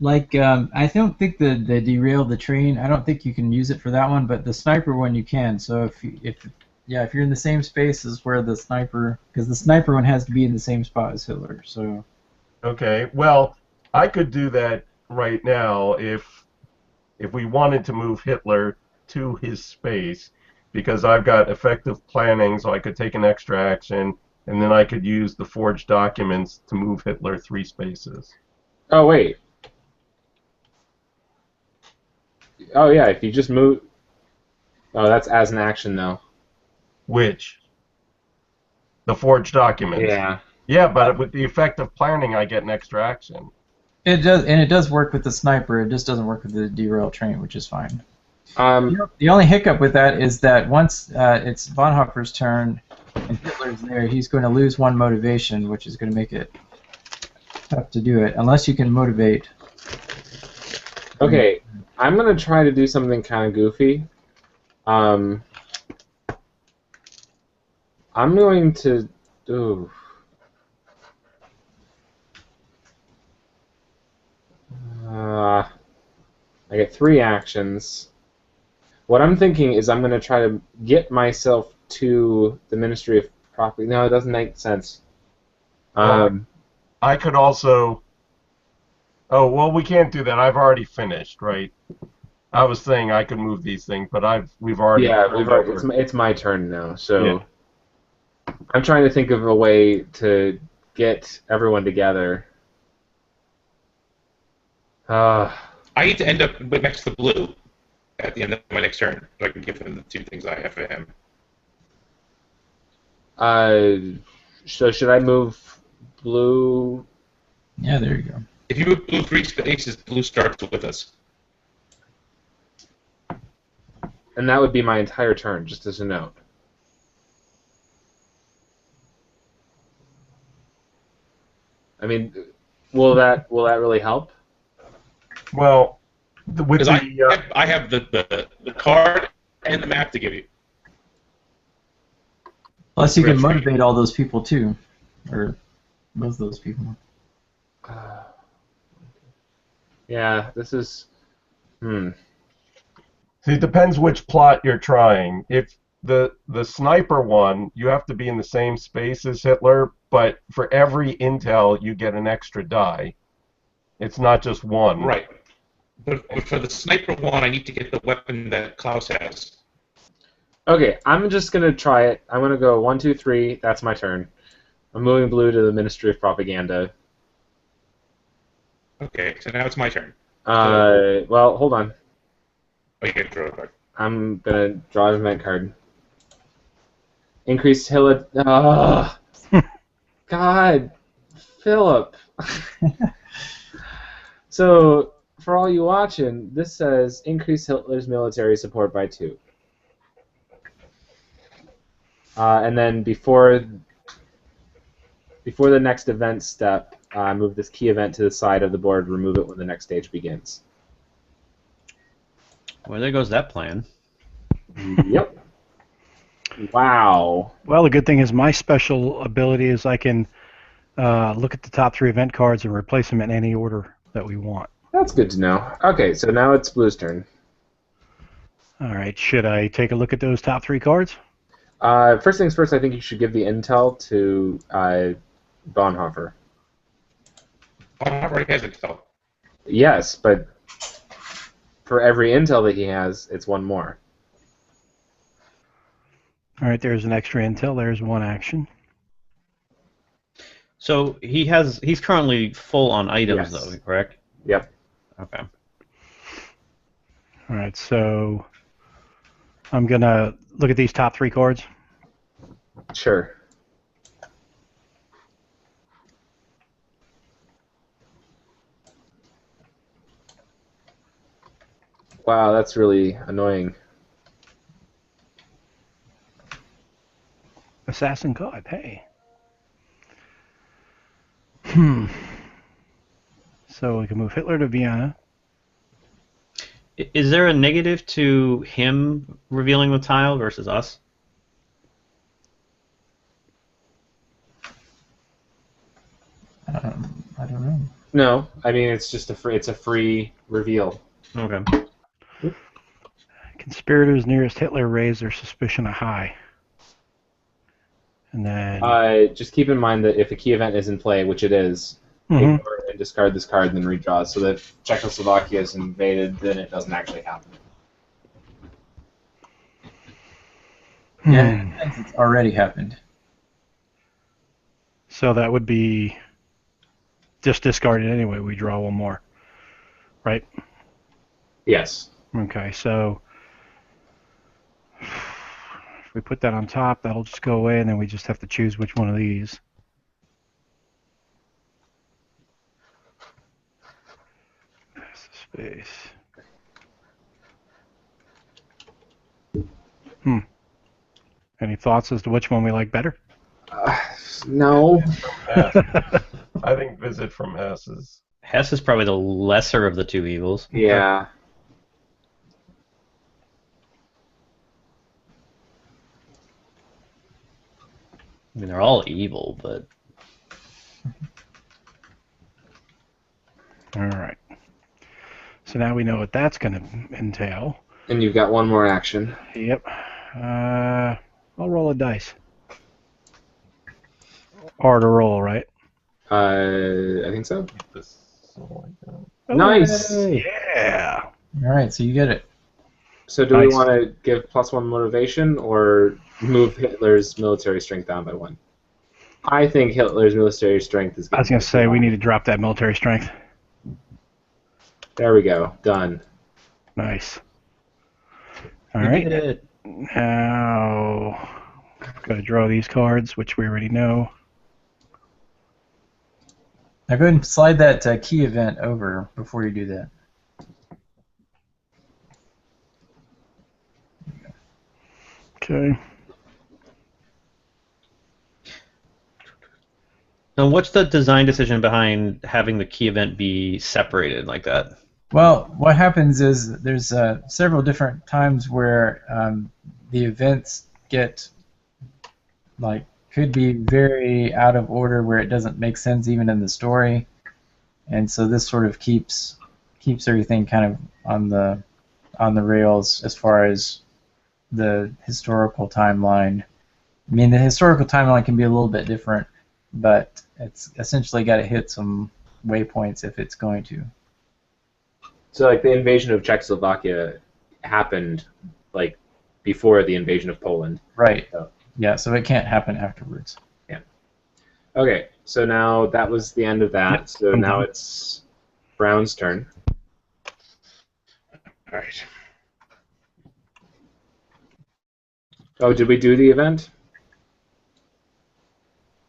I don't think the derail the train. I don't think you can use it for that one, but the sniper one you can. So if you're in the same space as where the sniper, because the sniper one has to be in the same spot as Hitler. So Okay. Well, I could do that right now if we wanted to move Hitler to his space, because I've got effective planning, so I could take an extra action, and then I could use the forged documents to move Hitler 3 spaces. Oh, wait. Oh, yeah, if you just move... Oh, that's as an action, though. Which? The forged documents. Yeah. Yeah, but with the effective planning, I get an extra action. it does work with the sniper. It just doesn't work with the derail train, which is fine. The only hiccup with that is that once it's Bonhoeffer's turn and Hitler's there, he's going to lose 1 motivation, which is going to make it tough to do it, unless you can motivate. Okay, I'm going to try to do something kind of goofy. I'm going to... Ooh. I get 3 actions. What I'm thinking is I'm going to try to get myself to the Ministry of Property. No, it doesn't make sense. I could also... Oh, well, we can't do that. I've already finished, right? I was saying I could move these things, but we've already... Yeah, it's my turn now, so... Yeah. I'm trying to think of a way to get everyone together. I need to end up next to blue at the end of my next turn, so I can give him the 2 things I have for him. So should I move blue? Yeah, there you go. If you move blue 3 spaces, blue starts with us. And that would be my entire turn, just as a note. I mean, will that really help? Well, with Because I have the card and the map to give you. Plus, you can motivate all those people too, or most of those people. Yeah, this is... See, it depends which plot you're trying. If the sniper one, you have to be in the same space as Hitler, but for every intel, you get an extra die. It's not just 1. Right. But for the sniper one, I need to get the weapon that Klaus has. Okay, I'm just gonna try it. I'm gonna go 1, 2, 3. That's my turn. I'm moving blue to the Ministry of Propaganda. Okay, so now it's my turn. Well, hold on. Oh, you get to draw a card. I'm gonna draw an event card. Increased Hilla. God, Philip. So, for all you watching, this says increase Hitler's military support by 2. And then before the next event step, move this key event to the side of the board. Remove it when the next stage begins. Well, there goes that plan. Yep. Wow. Well, the good thing is my special ability is I can look at the top 3 event cards and replace them in any order that we want. That's good to know. Okay, so now it's Blue's turn. All right, should I take a look at those top 3 cards? First things first, I think you should give the intel to Bonhoeffer. Bonhoeffer already has intel. Yes, but for every intel that he has, it's 1 more. All right, there's an extra intel. There's 1 action. So he's currently full on items, Yes. though, correct? Yep. Okay. All right, so I'm going to look at these top 3 cards. Sure. Wow, that's really annoying. Assassin card, hey. So we can move Hitler to Vienna. Is there a negative to him revealing the tile versus us? I don't know. No, I mean it's just it's a free reveal. Okay. Conspirators nearest Hitler raise their suspicion a high. And then... Just keep in mind that if a key event is in play, which it is, ignore it and discard this card and then redraw. So that if Czechoslovakia is invaded, then it doesn't actually happen. Yeah, it's already happened. So that would be just discarded anyway. We draw 1 more, right? Yes. Okay, so if we put that on top, that'll just go away, and then we just have to choose which one of these. Pass the space. Any thoughts as to which one we like better? No. I think Visit from Hess is... Hess is probably the lesser of the 2 evils. Yeah. I mean, they're all evil, but... All right. So now we know what that's going to entail. And you've got 1 more action. Yep. I'll roll a dice. Or to roll, right? I think so. This, something like that. Nice. Yeah. All right, so you get it. So do we Nice. want to give +1 motivation or move Hitler's military strength down by 1? I think Hitler's military strength is. I was going to say we need to drop that military strength. There we go. Done. Nice. All You right. did it. Now, got to draw these cards, which we already know. Now go ahead and slide that key event over before you do that. Okay. Now, what's the design decision behind having the key event be separated like that? Well, what happens is there's several different times where the events get could be very out of order where it doesn't make sense even in the story, and so this sort of keeps everything kind of on the rails as far as the historical timeline. I mean, the historical timeline can be a little bit different, but it's essentially got to hit some waypoints if it's going to. So like the invasion of Czechoslovakia happened like before the invasion of Poland. Right. Oh. Yeah, so it can't happen afterwards. Yeah. Okay, so now that was the end of that. Yep, So I'm now done. it's Brown's turn. All right. Oh, did we do the event?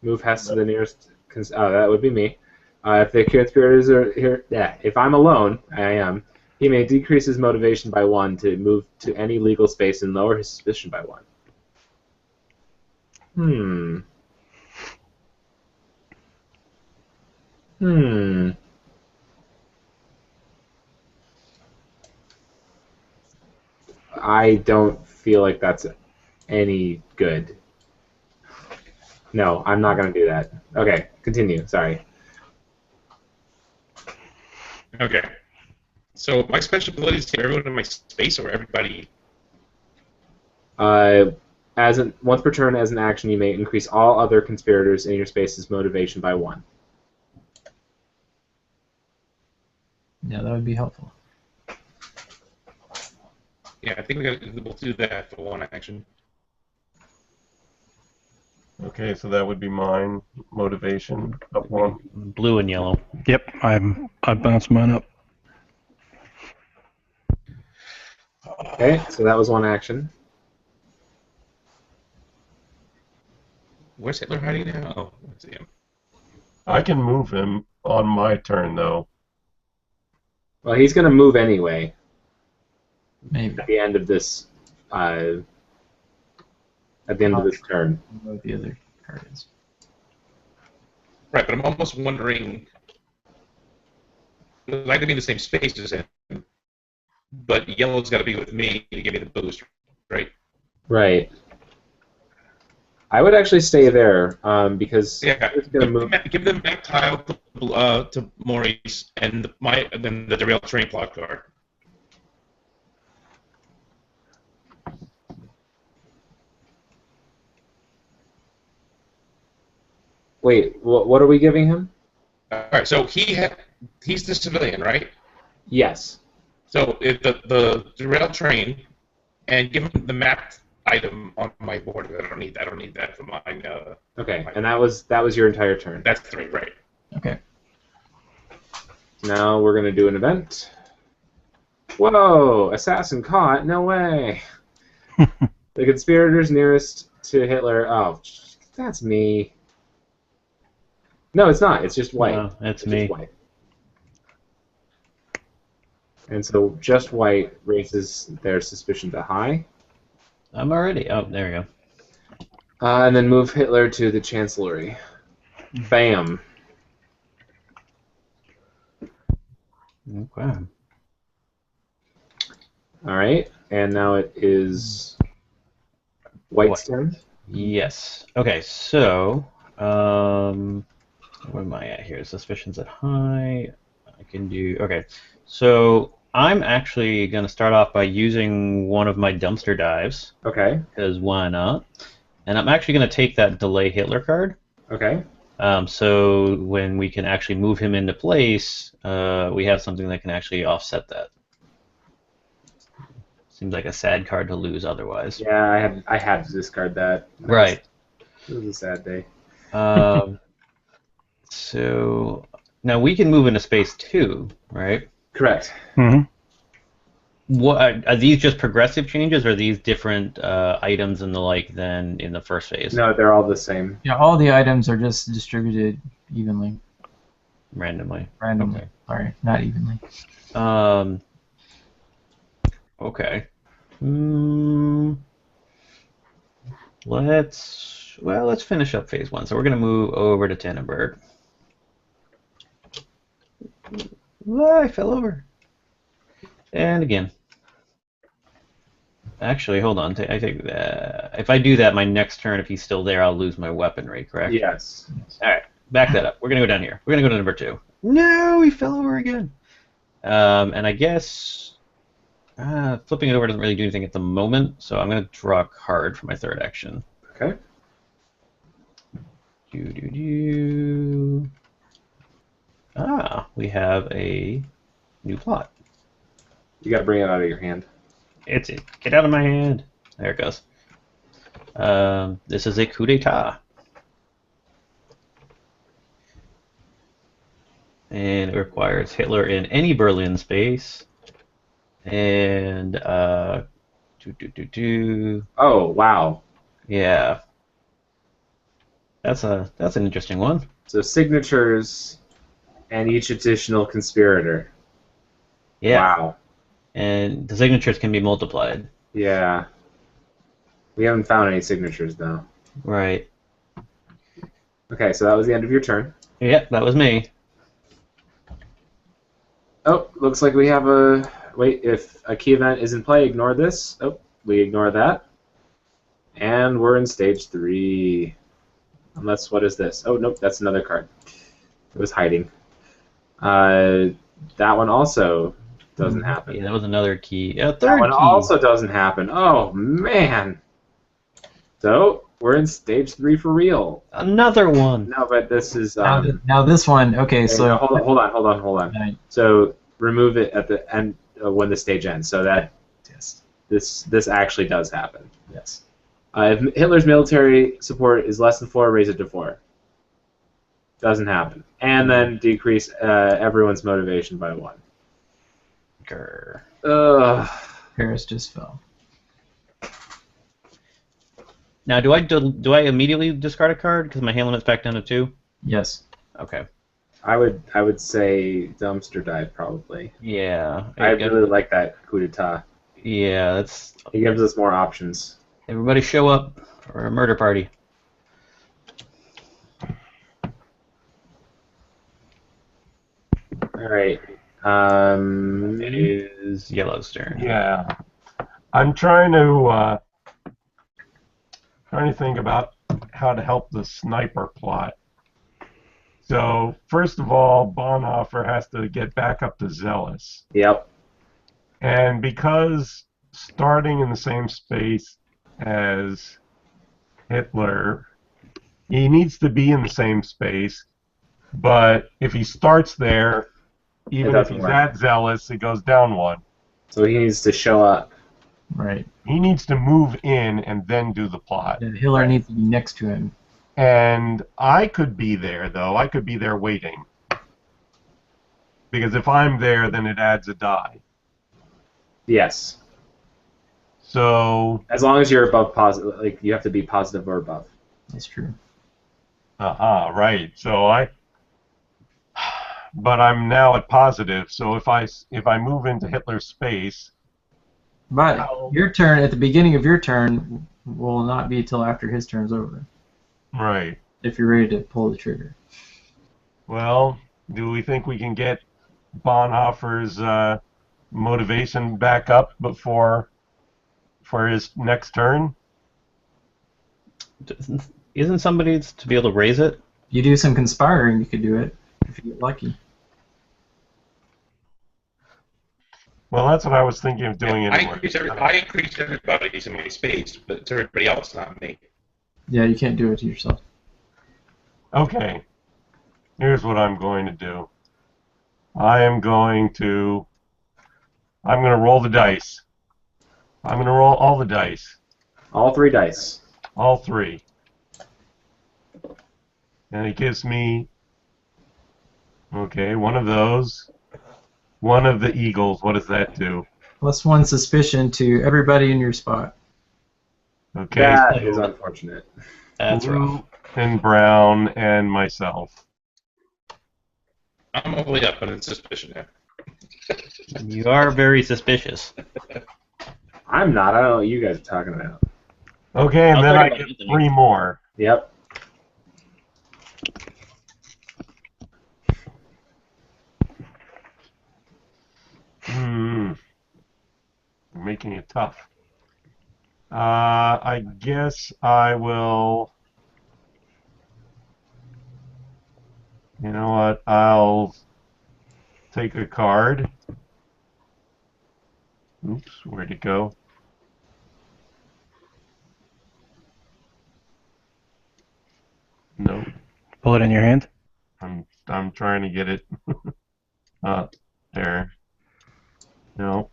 Move Hess to the nearest. Oh, that would be me. If the conspirators are here, yeah. If I'm alone, I am. He may decrease his motivation by 1 to move to any legal space and lower his suspicion by 1. I don't feel like that's any good. No, I'm not going to do that. Okay, continue. Sorry. Okay. So my special ability is to everyone in my space or everybody. Once per turn, as an action, you may increase all other conspirators in your space's motivation by 1. Yeah, that would be helpful. Yeah, I think we'll do that for 1 action. Okay, so that would be mine. Motivation up 1. Blue and yellow. Yep, I bounced mine up. Okay, so that was 1 action. Where's Hitler hiding now? Oh, I see him. I can move him on my turn, though. Well, he's going to move anyway Maybe. at the end of this. At the end of this turn. I don't know what the other card is. Right, but I'm almost wondering. I'd like to be in the same space as him, but yellow's got to be with me to give me the boost, right? Right. I would actually stay there because Yeah, it's going to move. give the map tile to Maurice and then the derailed train plot card. Wait, what are we giving him? All right, so he's the civilian, right? Yes. So the derailed train, and give him the mapped item on my board. I don't need that for mine. Okay, and that was your entire turn. That's 3, right? Okay. Now we're going to do an event. Whoa! Assassin caught? No way! The conspirators nearest to Hitler. Oh, that's me. No, it's not. It's just white. No, it's Just me. white. And so just white raises their suspicion to high. I'm already. Oh, there we go. And then move Hitler to the Chancellery. Bam. Okay. All right, and now it is White's turn. Yes. Okay, so where am I at here? Suspicions at high. I can do. Okay, so I'm actually going to start off by using one of my dumpster dives. Okay. Because why not? And I'm actually going to take that delay Hitler card. Okay. So when we can actually move him into place, we have something that can actually offset that. Seems like a sad card to lose otherwise. Yeah, I had to discard that. Right. It was a sad day. So now we can move into space too, right? Correct. Mm-hmm. What are these just progressive changes, or are these different items and the like than in the first phase? No, they're all the same. Yeah, all the items are just distributed evenly. Randomly. Randomly. Okay. Sorry, not evenly. Okay. Let's finish up phase 1. So we're gonna move over to Tannenberg. I fell over. And again. Actually, hold on. I take that. If I do that, my next turn, if he's still there, I'll lose my weaponry. Correct? Yes. All right. Back that up. We're gonna go down here. We're gonna go to number 2. No, he fell over again. And I guess flipping it over doesn't really do anything at the moment, so I'm gonna draw a card for my third action. Okay. We have a new plot. You got to bring it out of your hand. Get out of my hand. There it goes. This is a coup d'etat. And it requires Hitler in any Berlin space. And Oh, wow. yeah. That's an interesting one. So signatures and each additional conspirator. Yeah. Wow. And the signatures can be multiplied. Yeah. We haven't found any signatures, though. Right. Okay, so that was the end of your turn. Yeah, that was me. Oh, looks like we have a... Wait, if a key event is in play, ignore this. Oh, we ignore that. And we're in stage 3. Unless, what is this? Oh, nope, that's another card. It was hiding. That one also doesn't happen. Yeah, that was another key. A That third one key. also doesn't happen. Oh, man. So, we're in stage 3 for real. Another one. No, but this is... Now this one, okay, so... no, hold on. Right. So, remove it at the end when the stage ends. So that Yes. this actually does happen. Yes. If Hitler's military support is less than 4, raise it to 4. Doesn't happen. And then decrease everyone's motivation by 1. Grr. Ugh. Paris just fell. Now, do I immediately discard a card because my hand limit's back down to 2? Yes. Okay. I would say dumpster dive probably. Yeah. I really like that coup d'etat. Yeah, that's. It gives us more options. Everybody show up for a murder party. All right. It is Yellow's turn. Yeah. I'm trying to think about how to help the sniper plot. So first of all, Bonhoeffer has to get back up to Zealous, Yep. and because starting in the same space as Hitler, he needs to be in the same space. But if he starts there, even if doesn't he's work. at Zealous, it goes down 1. So he needs to show up. Right. He needs to move in and then do the plot. And Hitler needs to be next to him. And I could be there, though. I could be there waiting. Because if I'm there, then it adds a die. Yes. So, As long as you're above positive, like you have to be positive or above. That's true. right. So but I'm now at positive. So if I move into Hitler's space, But your turn, at the beginning of your turn, will not be till after his turn's over. right. If you're ready to pull the trigger. Well, do we think we can get Bonhoeffer's motivation back up for his next turn? Isn't somebody to be able to raise it? You do some conspiring, you could do it if you get lucky. Well, that's what I was thinking of doing I anyway. increase everybody's in my space, but it's everybody else, not me. Yeah, you can't do it to yourself. Okay. Here's what I'm going to do. I'm going to roll the dice. I'm going to roll all the dice. All 3 dice. All 3. And it gives me, okay, one of those. One of the eagles. What does that do? +1 suspicion to everybody in your spot. Okay. That so is unfortunate. That's blue rough. and brown and myself. I'm only up on suspicion now. You are very suspicious. I'm not. I don't know what you guys are talking about. Okay, and I'll then talk I about get Anthony. 3 more. Yep. You're making it tough. I guess I will. You know what? I'll take a card. Oops, where'd it go? Nope. Pull it in your hand. I'm trying to get it. There. No.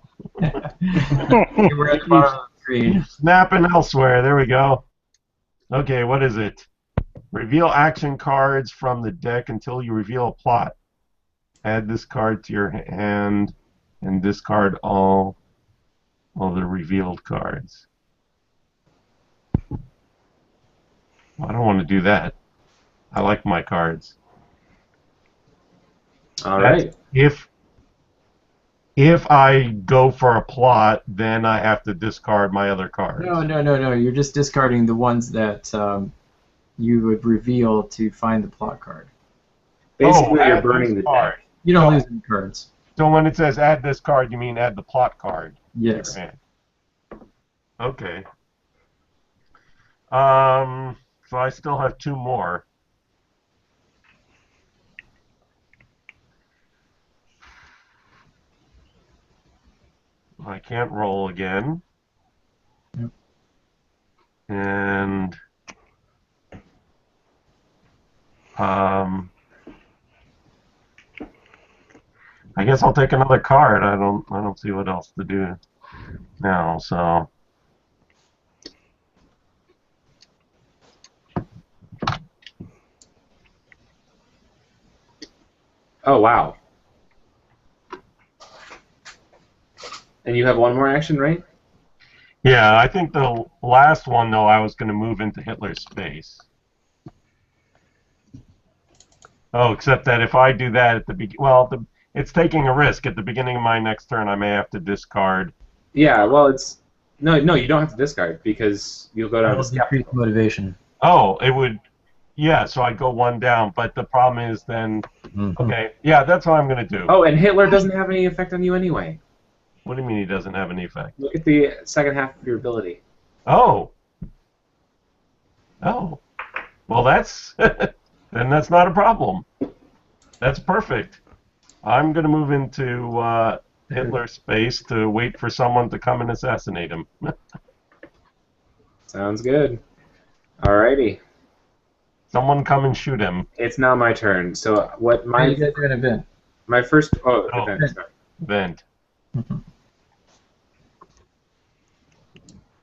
We're at the bottom of the screen. Snapping elsewhere. There we go. Okay, what is it? Reveal action cards from the deck until you reveal a plot. Add this card to your hand and discard all the revealed cards. I don't want to do that. I like my cards. All right. If I go for a plot, then I have to discard my other cards. No. You're just discarding the ones that you would reveal to find the plot card. Basically, you're add burning this the card. deck. You don't lose any cards. So when it says add this card, you mean add the plot card Yes. to your hand. Okay. So I still have 2 more. I can't roll again. Yep. And I guess I'll take another card. I don't see what else to do now, so Oh, wow. And you have one more action, right? yeah, I think the last one though I was going to move into Hitler's space. Oh, except that if I do that at the beginning, it's taking a risk. At the beginning of my next turn, I may have to discard. Yeah, well, it's... No, you don't have to discard, because you'll go down That'll to decrease skeptical. motivation. Oh, it would... Yeah, so I go 1 down, but the problem is then... Mhm. Okay, yeah, that's what I'm going to do. Oh, and Hitler doesn't have any effect on you anyway. What do you mean he doesn't have any effect? Look at the second half of your ability. Oh. Oh. Well, that's... then that's not a problem. That's perfect. I'm going to move into Hitler's space to wait for someone to come and assassinate him. Sounds good. Alrighty. Someone come and shoot him. It's now my turn. So what You my guys do an event. my first... Oh, Oh. event, sorry. Vent.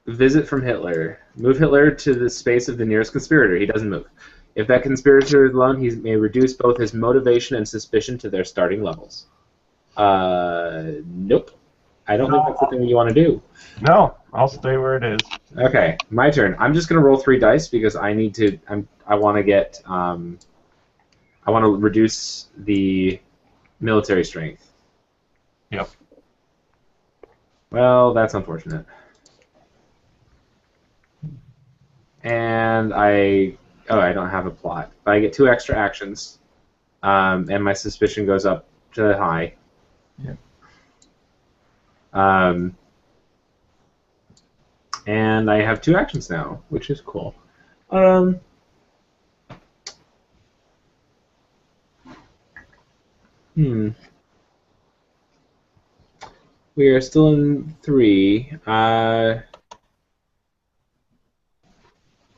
Visit from Hitler. Move Hitler to the space of the nearest conspirator. He doesn't move. If that conspirator is alone, he may reduce both his motivation and suspicion to their starting levels. Nope. I don't think that's the thing you want to do. No, I'll stay where it is. Okay, my turn. I'm just gonna roll 3 dice because I need to. I want to get. I want to reduce the military strength. Yep. Well, that's unfortunate. And I don't have a plot. But I get 2 extra actions, and my suspicion goes up to high. Yep. And I have 2 actions now, which is cool. We are still in 3.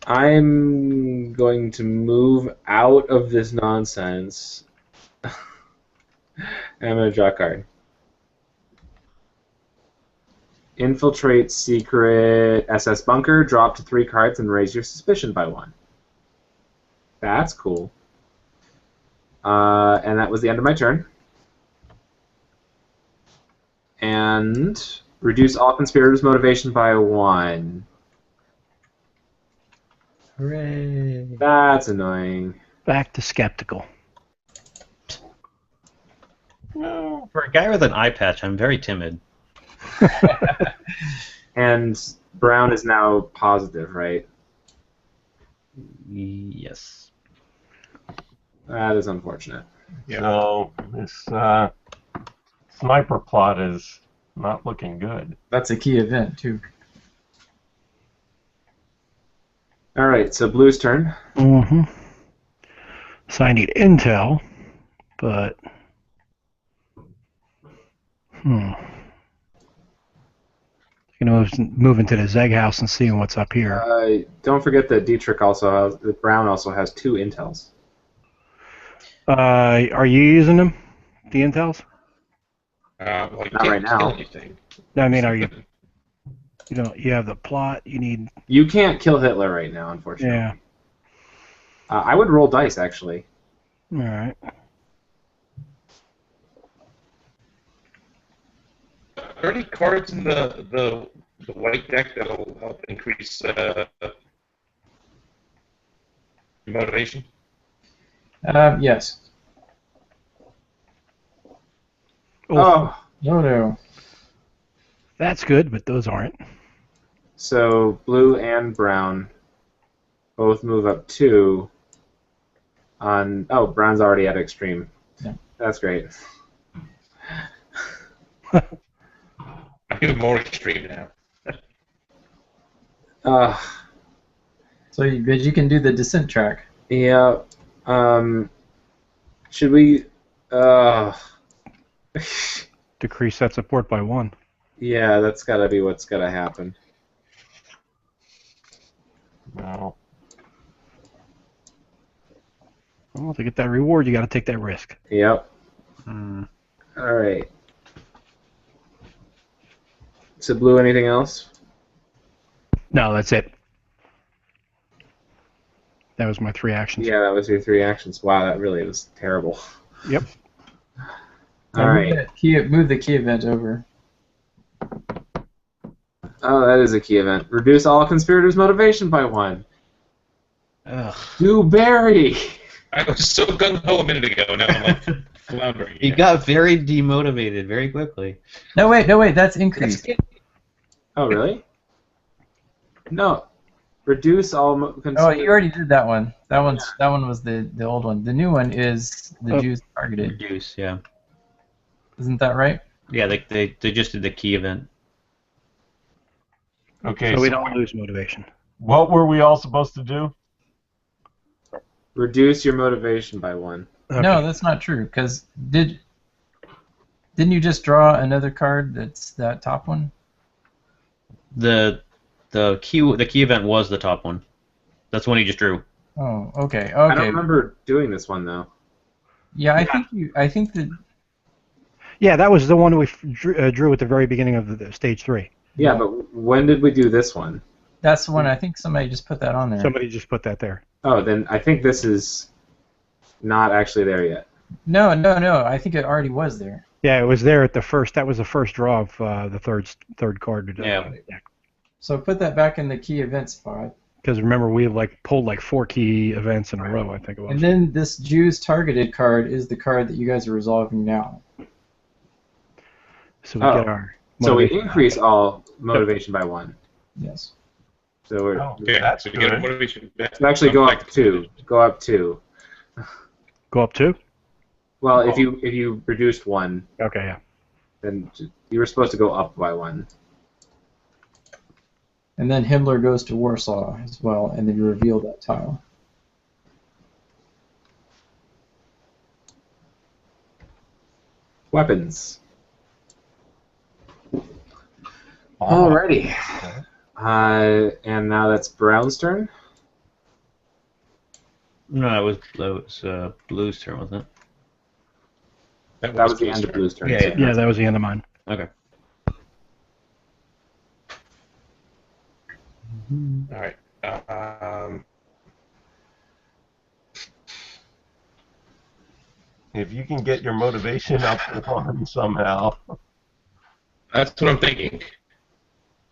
I'm going to move out of this nonsense. And I'm going to draw a card. Infiltrate secret SS bunker, drop to 3 cards, and raise your suspicion by 1. That's cool. And that was the end of my turn. And reduce all conspirators' motivation by 1. Hooray! That's annoying. Back to skeptical. No. For a guy with an eye patch, I'm very timid. And Brown is now positive, right? Yes. That is unfortunate. Yeah. So this sniper plot is not looking good. That's a key event, too. All right, so Blue's turn. Mm-hmm. So I need intel, but gonna move into the Zeg house and see what's up here. Don't forget that Dietrich Brown also has 2 intels. Are you using them? The intels? Well, you Not can't right now. kill anything. I mean, are you? You know, you have the plot. You need. You can't kill Hitler right now, unfortunately. Yeah. I would roll dice, actually. All right. Are there any cards in the white deck that'll help increase motivation? Yes. Oh, Oh no. That's good, but those aren't. so blue and brown both move up 2 on... Oh, brown's already at extreme. Yeah. That's great. I'm even more extreme now. So you can do the descent track. Yeah. Should we... Decrease that support by 1. yeah, that's gotta be what's gotta happen. No. Well, to get that reward, you got to take that risk. Yep. Hmm. Alright. So blue, anything else? No, that's it. That was my 3 actions. Yeah, that was your 3 actions. Wow, that really was terrible. Yep. Alright. Move the key event over. Oh, that is a key event. Reduce all conspirators' motivation by 1. Ugh. duBarry! I was so gung-ho a minute ago, now I'm like floundering. He got very demotivated very quickly. No, wait, that's increased. Oh, really? No. Reduce all Oh, conspirators. you already did that one. That one was the old one. The new one is the Jews targeted. Reduce, yeah. Isn't that right? Yeah, they just did the key event. Okay, So we don't lose motivation. what were we all supposed to do? Reduce your motivation by 1. Okay. No, that's not true. Because didn't you just draw another card that's that top one? The key event was the top one. That's the one he just drew. Oh, okay. I don't Okay. remember doing this one, though. Yeah, I think that. Yeah, that was the one we drew at the very beginning of the stage 3. Yeah, but when did we do this one? That's the one. I think somebody just put that on there. Somebody just put that there. Oh, then I think this is not actually there yet. No. I think it already was there. Yeah, it was there at the first. That was the first draw of the third card. Yeah. So put that back in the key event spot. Because remember, we pulled 4 key events in a row. I think it was. And then this Jews targeted card is the card that you guys are resolving now. So we get our. So we motivation increase back. all motivation by 1. Yes. So we're Okay, That's so you get a good. motivation. so actually go up 2. Go up 2. Go up 2. Well, if you reduced 1, Okay, yeah. then you were supposed to go up by 1. And then Himmler goes to Warsaw as well, and then you reveal that tile. Weapons. Alrighty. And now that's Brown's turn. No, it was Blue's turn, wasn't it? That was the end of Blue's turn. Yeah, Yeah, that was the end of mine. Okay. All right. If you can get your motivation up to 1 somehow, That's what I'm thinking.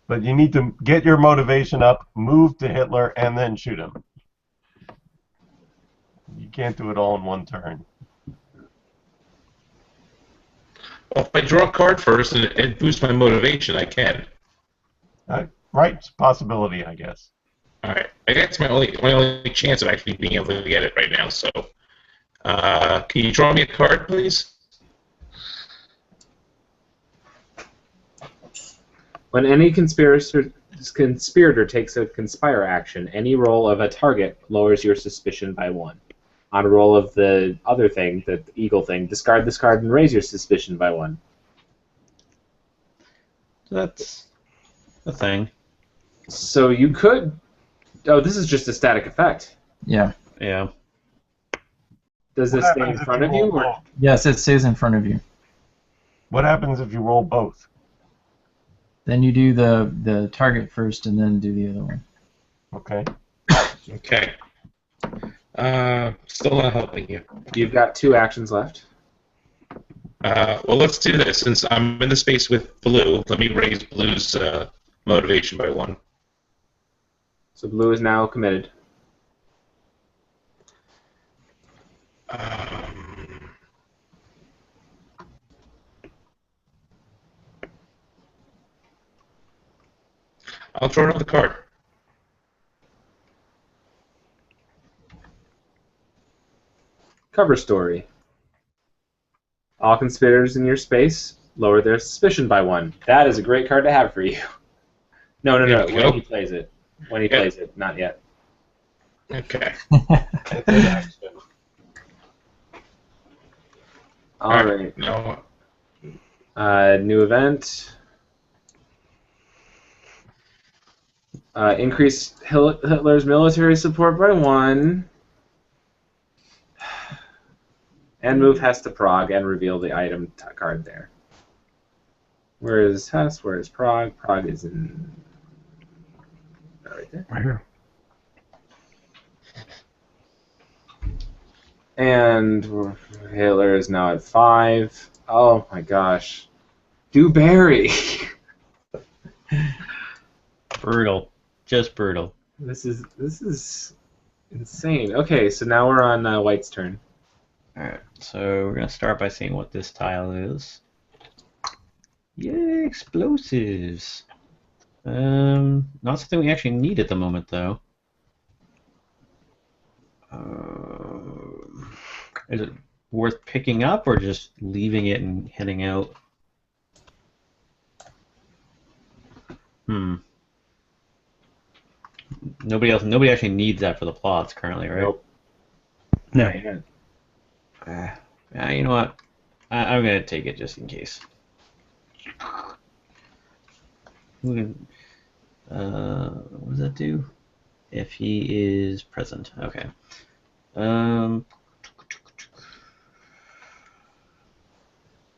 but you need to get your motivation up, move to Hitler, and then shoot him. You can't do it all in 1 turn. Well, if I draw a card first and boost my motivation, I can. Right? It's a possibility, I guess. All right. I guess my only chance of actually being able to get it right now. So, can you draw me a card, please? When any conspirator takes a conspire action, any roll of a target lowers your suspicion by 1. On a roll of the other thing, the eagle thing, discard this card and raise your suspicion by 1. That's a thing. So you could... Oh, this is just a static effect. Yeah. Yeah. Does this stay in front of you? Or? Yes, it stays in front of you. What happens if you roll both? Then you do the target first, and then do the other one. Okay. Okay. Still not helping you. You've got 2 actions left. Well, let's do this. Since I'm in the space with blue, let me raise blue's motivation by 1. So blue is now committed. I'll draw another card. Cover story. All conspirators in your space lower their suspicion by 1. That is a great card to have for you. No, There we when go. he plays it. When he Yeah. plays it, not yet. Okay. It's an action. All right. No. New event. Increase Hitler's military support by 1. And move Hess to Prague and reveal the item card there. Where is Hess? Where is Prague? Prague is in... right there. Right here. And Hitler is now at 5. Oh my gosh. duBarry! Brutal. Just brutal. This is insane. Okay, so now we're on White's turn. Alright, so we're going to start by seeing what this tile is. Yay, explosives! Not something we actually need at the moment, though. Is it worth picking up or just leaving it and heading out? Nobody actually needs that for the plots currently, right? Nope. No. You know what? I'm gonna take it just in case. What does that do? If he is present. Okay.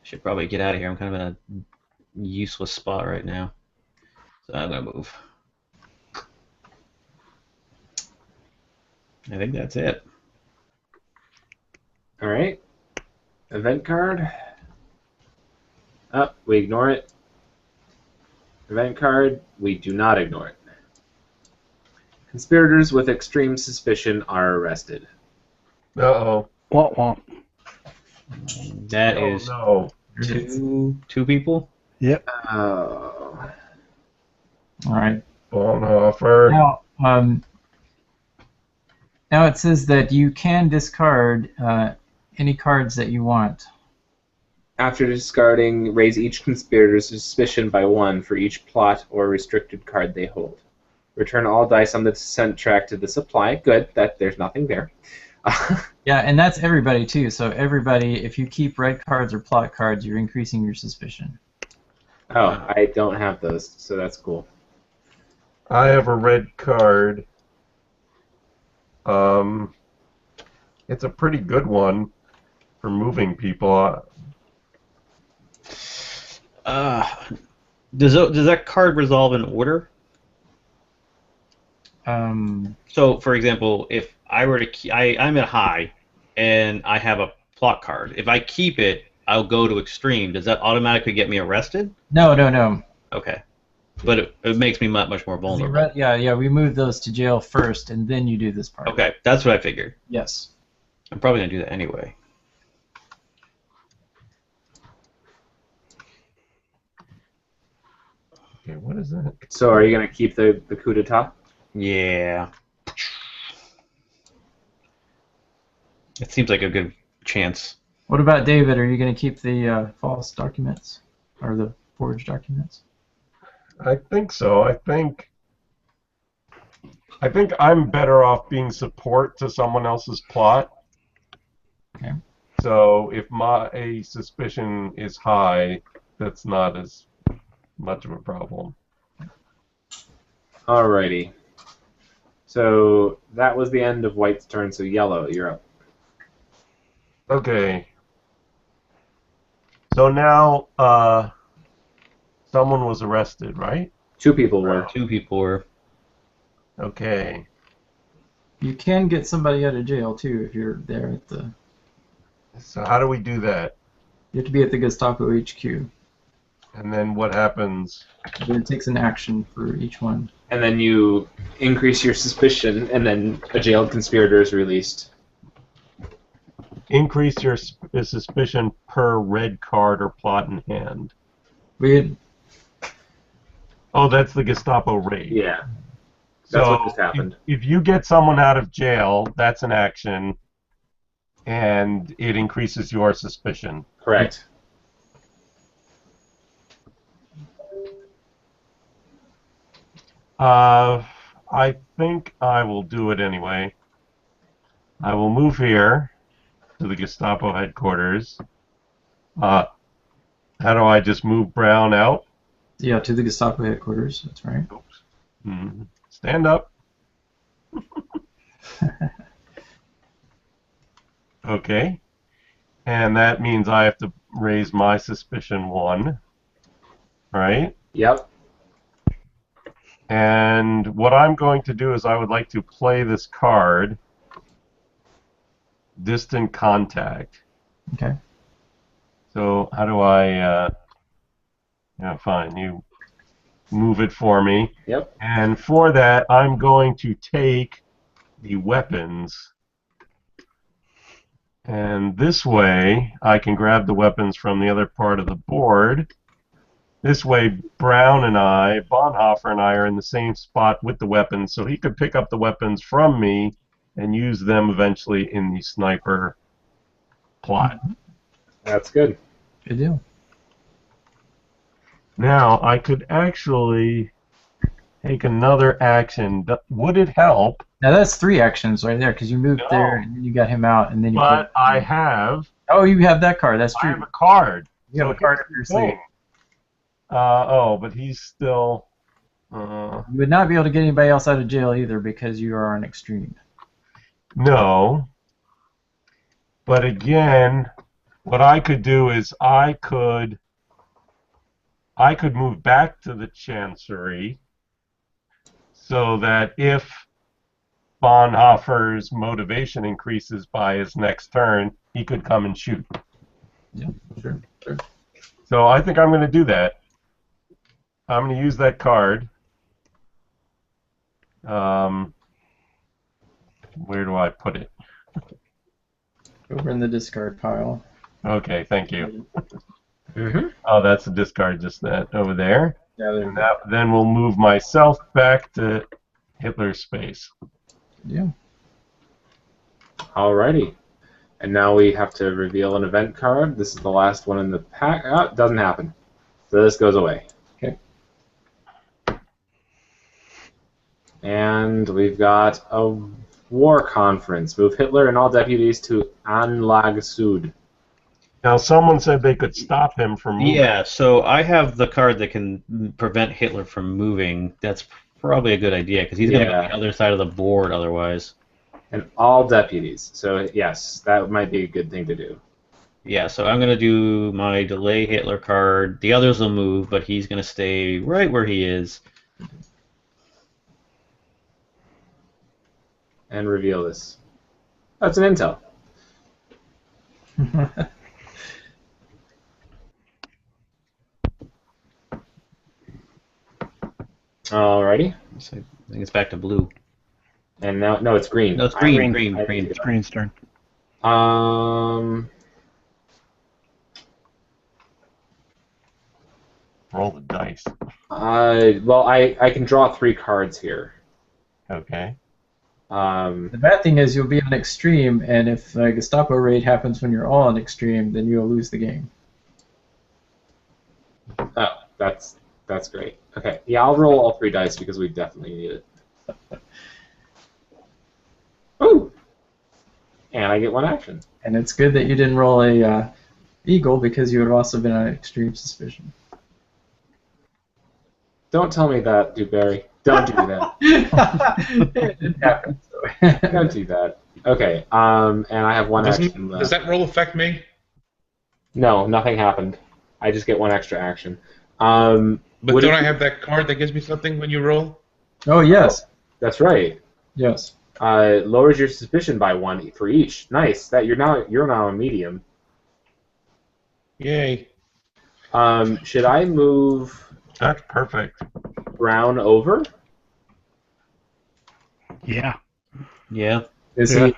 Should probably get out of here. I'm kind of in a useless spot right now. So I'm gonna move. I think that's it. All right. Event card. We ignore it. Event card. We do not ignore it. Conspirators with extreme suspicion are arrested. Uh-oh. Womp womp. That Oh, is no. two people. Yep. Oh. All right. Bonhoeffer. Now it says that you can discard any cards that you want. After discarding, raise each conspirator's suspicion by 1 for each plot or restricted card they hold. Return all dice on the descent track to the supply. Good, that there's nothing there. Yeah, and that's everybody too. So everybody, if you keep red cards or plot cards, you're increasing your suspicion. Oh, I don't have those, so that's cool. I have a red card. It's a pretty good one for moving people. Does that card resolve in order? So, for example, if I were to I'm at high, and I have a plot card. If I keep it, I'll go to extreme. Does that automatically get me arrested? No. Okay, but it makes me much more vulnerable. Yeah, we move those to jail first, and then you do this part. Okay, that's what I figured. Yes. I'm probably gonna do that anyway. Okay, what is that? So are you going to keep the coup d'etat? Yeah. It seems like a good chance. What about David? Are you going to keep the false documents or the forged documents? I think so. I think I'm better off being support to someone else's plot. Okay. So if my suspicion is high, that's not as much of a problem. Alrighty. So that was the end of White's turn, so Yellow, you're up. Okay. So now, someone was arrested, right? 2 people were. 2 people were. Okay. You can get somebody out of jail too if you're there at the. So how do we do that? You have to be at the Gestapo HQ. And then what happens? Then it takes an action for each one. And then you increase your suspicion, and then a jailed conspirator is released. Increase your suspicion per red card or plot in hand. Oh, that's the Gestapo raid. Yeah. That's So what just happened. if you get someone out of jail, that's an action, and it increases your suspicion. Correct. I think I will do it anyway. I will move here to the Gestapo headquarters. How do I just move Brown out? Yeah, to the Gestapo headquarters. That's right. Oops. Stand up. Okay. And that means I have to raise my suspicion 1. Right? Yep. And what I'm going to do is I would like to play this card, Distant Contact. Okay. So how do I, yeah, fine, you move it for me. Yep. And for that, I'm going to take the weapons. And this way, I can grab the weapons from the other part of the board. This way, Brown and I, Bonhoeffer and I, are in the same spot with the weapons, so he could pick up the weapons from me and use them eventually in the sniper plot. That's good. Good deal. Now, I could actually take another action. Would it help? Now that's 3 actions right there because you moved there and then you got him out and then you. But I have. Oh, you have that card. That's I true. have a card. You have a card up your sleeve. Oh, but he's still. You would not be able to get anybody else out of jail either because you are an extreme. No. But again, what I could do is I could move back to the Chancery so that if Bonhoeffer's motivation increases by his next turn, he could come and shoot. Yeah, sure. So I think I'm going to do that. I'm going to use that card. Where do I put it? Over in the discard pile. Okay, thank you. Mm-hmm. Oh, that's the discard, just that over there. Yeah, there. And then we'll move myself back to Hitler's space. Yeah. Alrighty. And now we have to reveal an event card. This is the last one in the pack. Oh, it doesn't happen. So this goes away. Okay. And we've got a war conference. Move Hitler and all deputies to Anlag Sud. Now, someone said they could stop him from moving. Yeah, so I have the card that can prevent Hitler from moving. That's probably a good idea because he's going to go on the other side of the board otherwise. And all deputies. So yes, that might be a good thing to do. Yeah, so I'm going to do my delay Hitler card. The others will move, but he's going to stay right where he is. And reveal this. That's an intel. Alrighty. So I think it's back to blue. And now, no, it's green. No, it's green. It's Green's turn. Roll the dice. Well, I can draw 3 cards here. Okay. The bad thing is you'll be on extreme, and if a Gestapo raid happens when you're all on extreme, then you'll lose the game. Oh, that's great. Okay, yeah, I'll roll all 3 dice because we definitely need it. Ooh! And I get 1 action. And it's good that you didn't roll a eagle because you would have also been on extreme suspicion. Don't tell me that, duBarry. Don't do that. It didn't happen. So. Don't do that. Okay, and I have 1 action left. Does that roll affect me? No, nothing happened. I just get one extra action. But Would don't it- I have that card that gives me something when you roll? Oh yes, That's right. yes. Lowers your suspicion by 1 for each. Nice. That you're now a medium. Yay. Should I move That's perfect. Brown over? Yeah. Yeah. Is Yeah.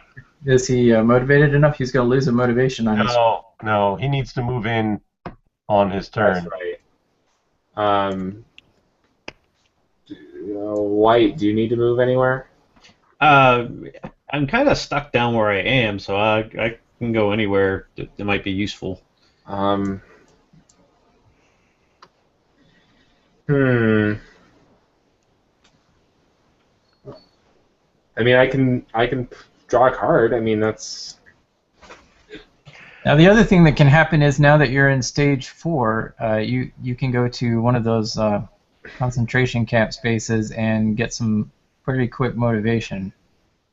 he motivated enough? He's going to lose a motivation on his. No, he needs to move in on his turn. That's right. White, do you need to move anywhere? I'm kind of stuck down where I am, so I can go anywhere that might be useful. Hmm. I mean, I can draw a card. I mean, that's Now the other thing that can happen is now that you're in stage 4, you can go to one of those concentration camp spaces and get some pretty quick motivation,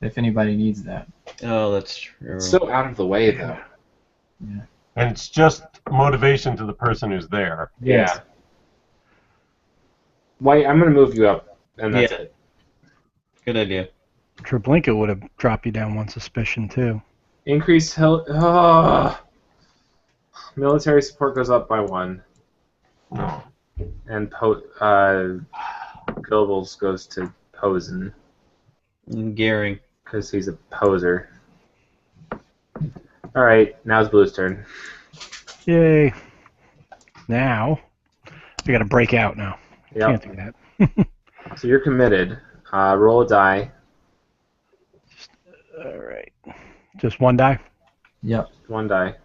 if anybody needs that. Oh, that's true. it's so out of the way, though. Yeah. And it's just motivation to the person who's there. Yeah. White, I'm gonna move you up, and that's Yeah. it. Good idea. Treblinka would have dropped you down 1 suspicion too. Increase military support goes up by 1, No. and Goebbels goes to Posen Gearing. because he's a poser. All right, now it's Blue's turn. Yay. Now, we got to break out now. Yep. Can't do that. So you're committed. Roll a die. All right. Just 1 die? Yep. 1 die.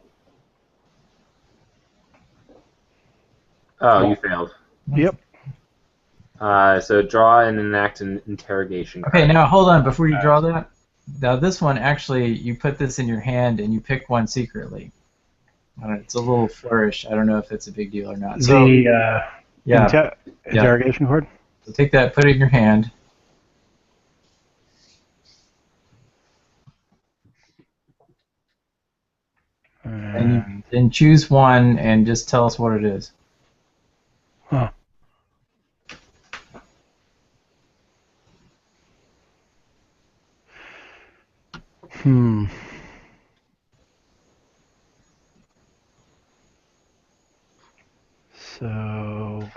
Oh, you failed. Yep. So draw and enact an interrogation card. Okay, now hold on. Before you draw that, now this one actually, you put this in your hand and you pick one secretly. It's a little flourish. I don't know if it's a big deal or not. So The yeah, interrogation card? so take that, put it in your hand. And choose one and just tell us what it is. Huh. Hmm. So,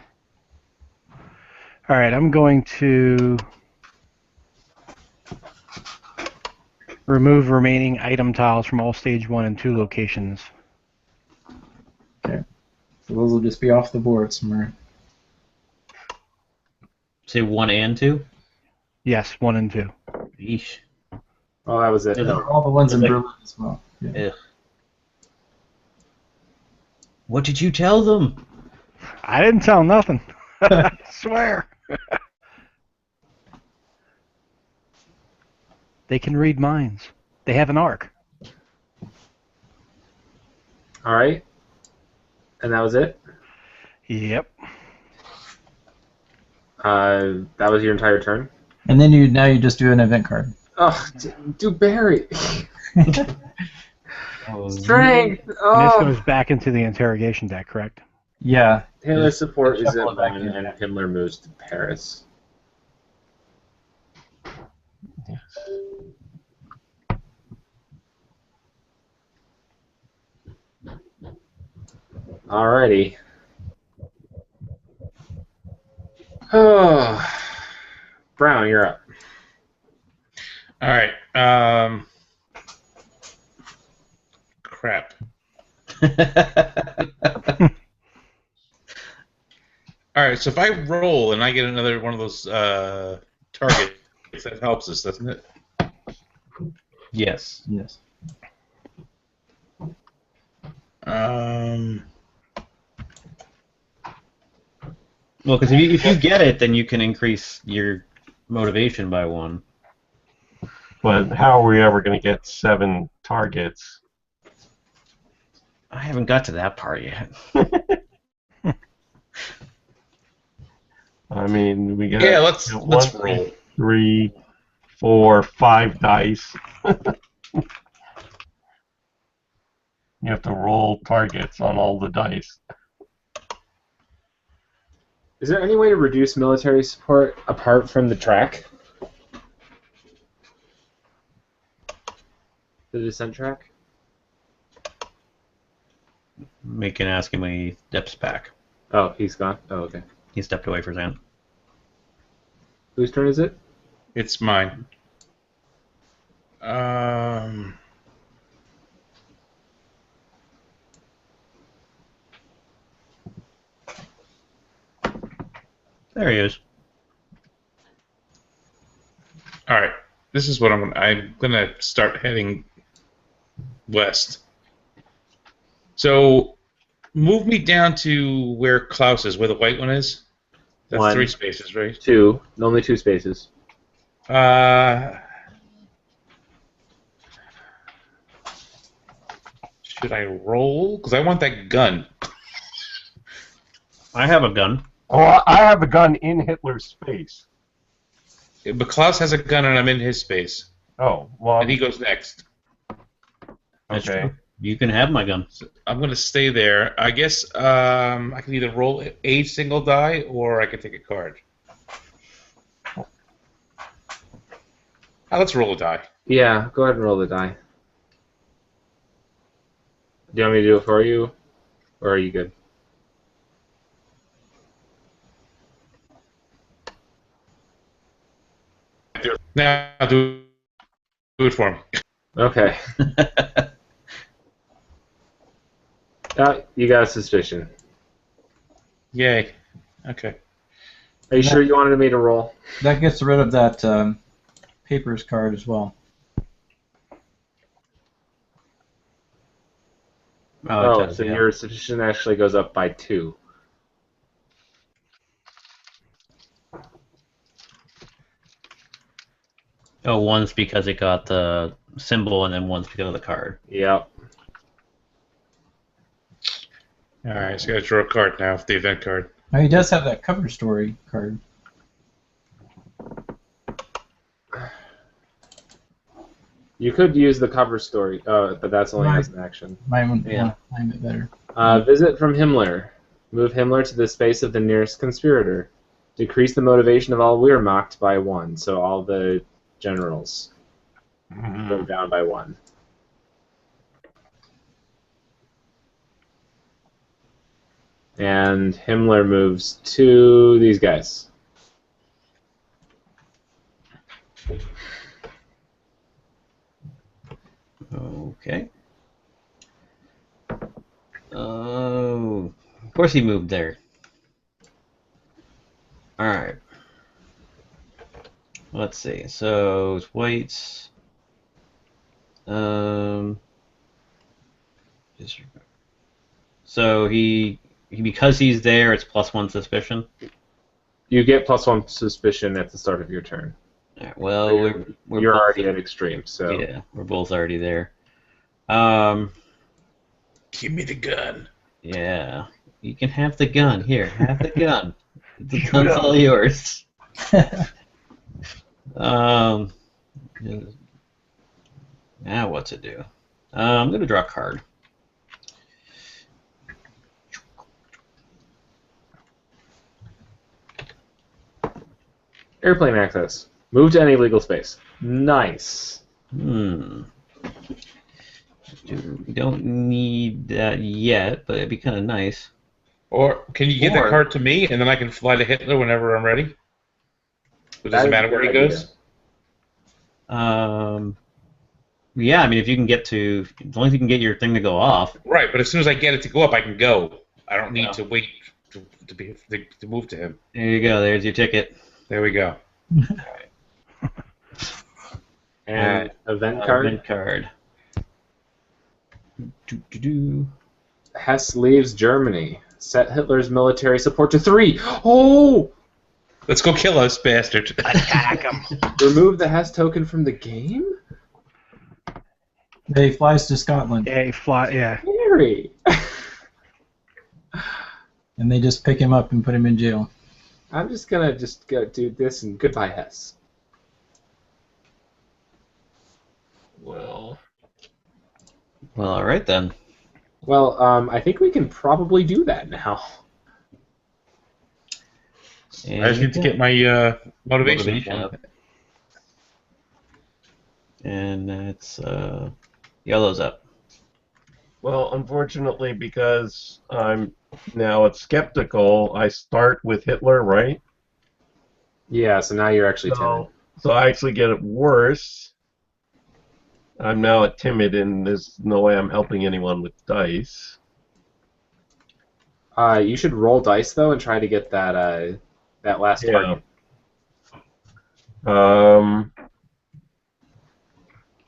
all right, I'm going to remove remaining item tiles from all stage 1 and 2 locations. Okay. So those will just be off the board somewhere. Say 1 and 2? Yes, 1 and 2. Yeesh. Oh, that was it. Yeah. All the ones in Like- Berlin as well. Yeah. Ugh. What did you tell them? I didn't tell nothing. I swear. They can read minds. They have an arc. All right. And that was it? Yep. That was your entire turn? And then now you just do an event card. Oh, duBarry. Oh, Strength. And this Oh. goes back into the interrogation deck, correct? Yeah. Taylor's support is at Shuffle it back 1, in. and Himmler moves to Paris. Alrighty. Oh, Brown, you're up. All right. Crap. All right. So if I roll and I get another one of those targets, that helps us, doesn't it? Yes. Yes. Well, because if you get it, then you can increase your motivation by 1. But how are we ever going to get 7 targets? I haven't got to that part yet. I mean, we got Yeah. Let's 1, roll. 3, 4, 5 dice. You have to roll targets on all the dice. Is there any way to reduce military support apart from the track? The descent track? We can ask him when he steps back. Oh, he's gone? Oh, okay. He stepped away for a second. Whose turn is it? It's mine. There he is. All right. This is what I'm gonna start heading west. So move me down to where Klaus is, where the white one is. That's 1, 3 spaces, right? 2. Only 2 spaces. Should I roll? Because I want that gun. I have a gun. Oh, I have a gun in Hitler's space. But Klaus has a gun and I'm in his space. Oh, well. And he goes next. That's Okay. true. You can have my gun. So I'm going to stay there. I guess I can either roll a single die or I can take a card. Let's roll a die. Yeah, go ahead and roll the die. Do you want me to do it for you? Or are you good? Now do it for me. Okay. You got a suspicion. Yay. Okay. Are you sure you wanted me to roll? That gets rid of that papers card as well. Oh, it does, so yeah. your suspicion actually goes up by 2. Oh, one's because it got the symbol, and then one's because of the card. Yep. All right, so I got to draw a card now, the event card. Now he does have that cover story card. You could use the cover story, but that's only Right. as an action. Might Yeah. find it better. Visit from Himmler. Move Himmler to the space of the nearest conspirator. Decrease the motivation of all Wehrmacht by 1, so all the generals go down by 1. And Himmler moves to these guys. Okay. Oh, of course he moved there. All right. Let's see. So it's whites. So he because he's there, it's +1 suspicion. You get +1 suspicion at the start of your turn. All right, well, we're You're both, already at extreme, so yeah, we're both already there. Give me the gun. Yeah, you can have the gun. Here, have the gun. The gun's all yours. Now what to do? I'm gonna draw a card. airplane access. Move to any legal space. Nice. We don't need that yet, but it'd be kind of nice. Or can you give Or- that card to me, and then I can fly to Hitler whenever I'm ready? It That doesn't is matter a where he good goes. Yeah, I mean, if you can get to, as long as you can get your thing to go off. Right, but as soon as I get it to go up, I can go. I don't need Yeah. to wait to move to him. There you go. There's your ticket. There we go. And event card. Event card. Do. Hess leaves Germany. Set Hitler's military support to 3. Oh! Let's go kill us, bastard. Attack him. Remove the Hess token from the game? He flies to Scotland, Yeah, he fly. Yeah. Scary. and they just pick him up and put him in jail. I'm just gonna go do this and goodbye, Hess. Well, All right then. Well, I think we can probably do that now. And I just need to get my motivation. motivation up. And that's yellow's up. Well, unfortunately, because I'm now skeptical, I start with Hitler, right? Yeah, so now you're actually timid. So I actually get it worse. I'm now at timid, and there's no way I'm helping anyone with dice. You should roll dice though and try to get that last target.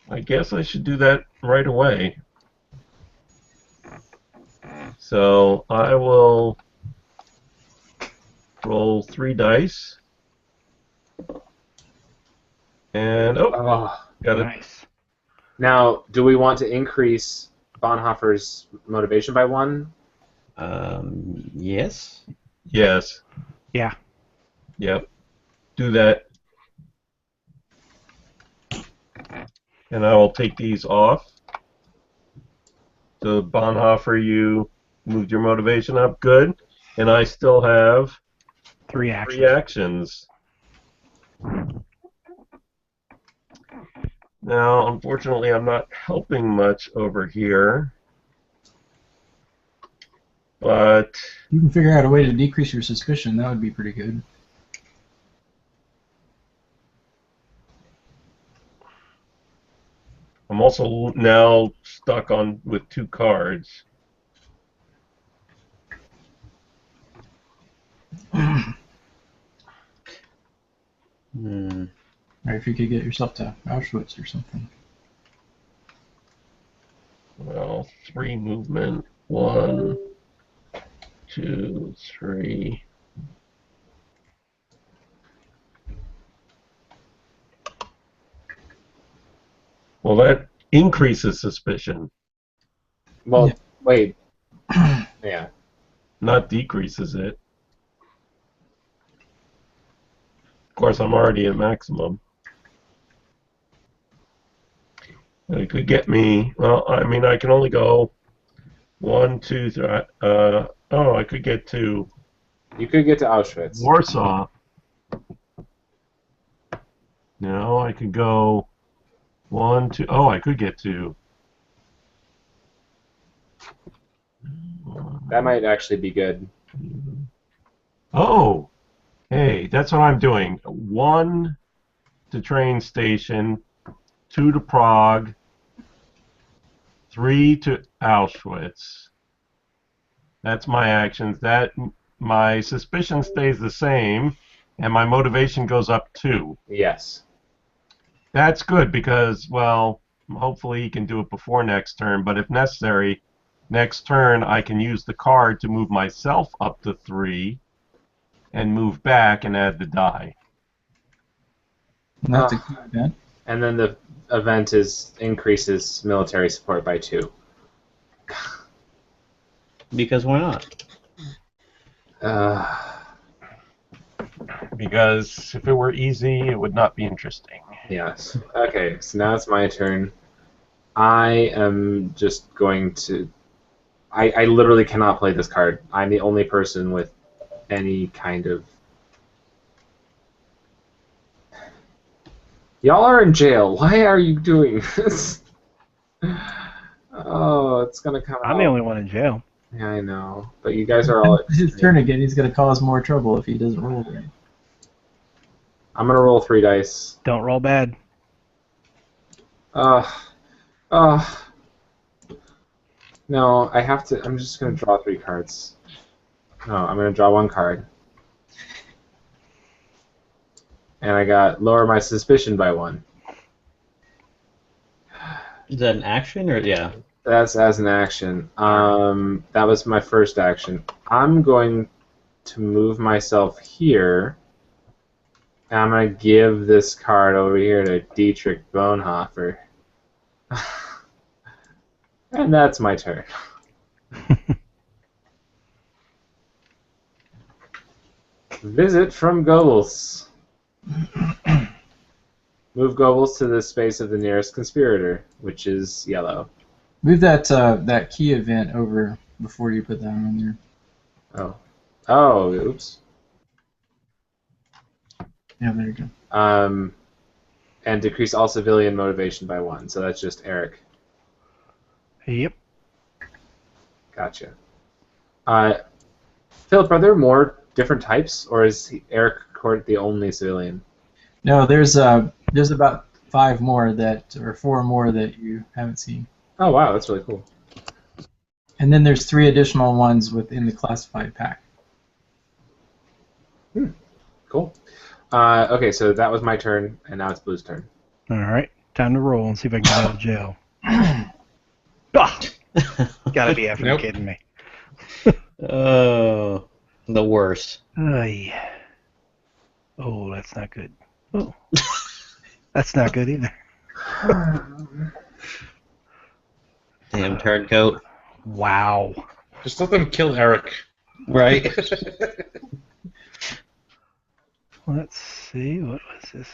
I guess I should do that right away. So I will roll 3 dice. And, got it. Nice. Now, do we want to increase Bonhoeffer's motivation by 1? Yes. Yes. Yeah. Yep. Do that. And I will take these off. So Bonhoeffer, you moved your motivation up. Good. And I still have 3 actions. 3 actions. Now, unfortunately, I'm not helping much over here. But You can figure out a way to decrease your suspicion. That would be pretty good. I'm also now stuck on with 2 cards. Or if you could get yourself to Auschwitz or something. Well, 3 movement. 1, 2, 3. Well, that increases suspicion, Well, Yeah. wait. Yeah. not decreases it. Of course, I'm already at maximum. It could get me. Well, I mean, I can only go 1, 2, 3. I could get to You could get to Auschwitz. Warsaw. No, I could go 1, 2. Oh, I could get to. That might actually be good. Oh, hey, that's what I'm doing. 1 to train station, 2 to Prague, 3 to Auschwitz. That's my actions. That my suspicion stays the same, and my motivation goes up 2. Yes. That's good because, well, hopefully he can do it before next turn, but if necessary, next turn I can use the card to move myself up to 3 and move back and add the die. And that's a good event. And then the event increases military support by 2. Because why not? Because if it were easy, it would not be interesting. Yes. Okay, so now it's my turn. I am just going to... I literally cannot play this card. I'm the only person with any kind of... Y'all are in jail. Why are you doing this? Oh, it's gonna come out. I'm the only one in jail. Yeah, I know. But you guys are all... It's his turn again. He's going to cause more trouble if he doesn't roll right. I'm gonna roll 3 dice. Don't roll bad. No, I have to... I'm just gonna draw 3 cards. No, I'm gonna draw 1 card. And I got lower my suspicion by 1. Is that an action or yeah? That's as an action. That was my first action. I'm going to move myself here. And I'm going to give this card over here to Dietrich Bonhoeffer. And that's my turn. Visit from Goebbels. Move Goebbels to the space of the nearest conspirator, which is yellow. Move that key event over before you put that on there. Oh, oops. Yeah, there you go. And decrease all civilian motivation by 1. So that's just Eric. Yep. Gotcha. Philip, are there more different types, or is Eric Court the only civilian? No, there's about 5 more or 4 more that you haven't seen. Oh wow, that's really cool. And then there's 3 additional ones within the classified pack. Cool. Okay, so that was my turn, and now it's Blue's turn. All right. Time to roll and see if I can get out of jail. Ah! Gotta be effing Nope. kidding me. Oh, the worst. Ay. Oh, that's not good. Oh. That's not good either. Damn turncoat. Wow. Just let them kill Eric. Right? Let's see, what was this?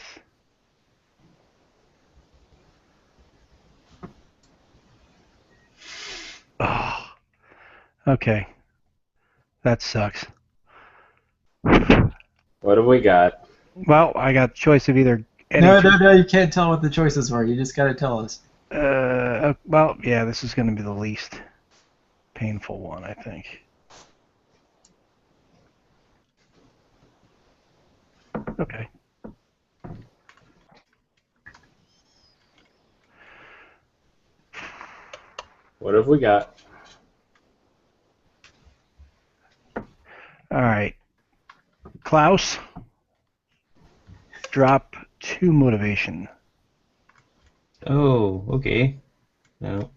Oh. Okay. That sucks. What have we got? Well, I got choice of either No, you can't tell what the choices were. You just got to tell us. well, yeah, this is going to be the least painful one, I think. Okay. What have we got? All right. Klaus, drop 2 motivation. Oh, okay. No.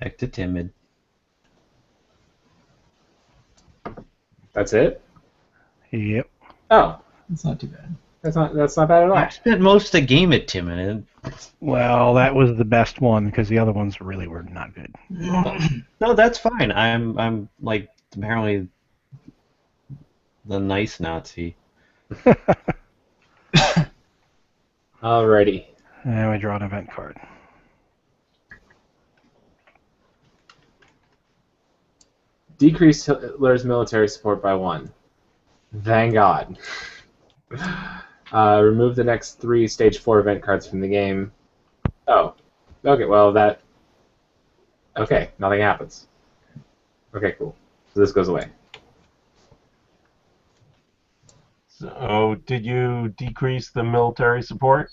Back to timid. That's it? Yep. Oh, It's not too bad. that's not bad at all. I spent most of the game at timid. Well, that was the best one because the other ones really were not good. No, that's fine. I'm like apparently the nice Nazi. Alrighty. And we draw an event card. Decrease Hitler's military support by 1. Thank God. Remove the next 3 stage 4 event cards from the game. Oh. Okay, well that... Okay, nothing happens. Okay, cool. So this goes away. So, did you decrease the military support?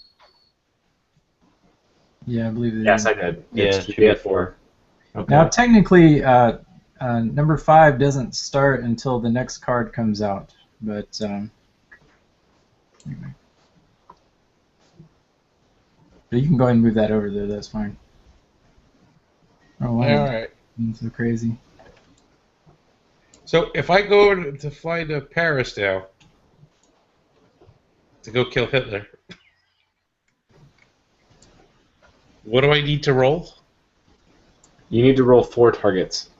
Yeah, I believe it Yes, is. I did. Yeah, It it should should be be at 4. Okay. Now, technically, number 5 doesn't start until the next card comes out, but anyway. But you can go ahead and move that over there. That's fine. Oh wow, All right. that's so crazy. So if I go to fly to Paris now to go kill Hitler, what do I need to roll? You need to roll 4 targets.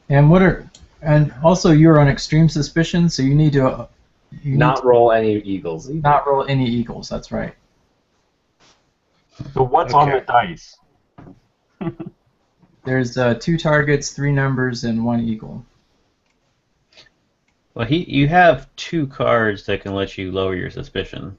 And also you're on extreme suspicion, so you need to Not roll any eagles either. not roll any eagles. That's right. So what's on the dice? There's 2 targets, 3 numbers, and 1 eagle. Well, you have 2 cards that can let you lower your suspicion.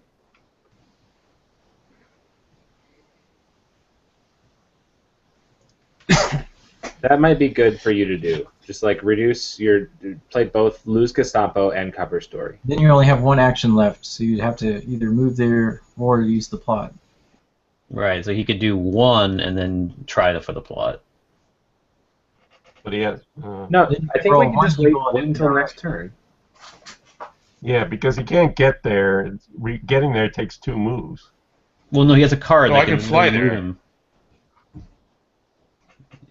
That might be good for you to do. Just like play both lose Gestapo and cover story. Then you only have 1 action left, so you'd have to either move there or use the plot. Right, so he could do 1 and then try for the plot. But he has. No, Then I think roll we can one just wait eagle and until then next turn. Yeah, because he can't get there. Getting there takes 2 moves. Well, no, he has a card Oh, that I can fly remove there. him.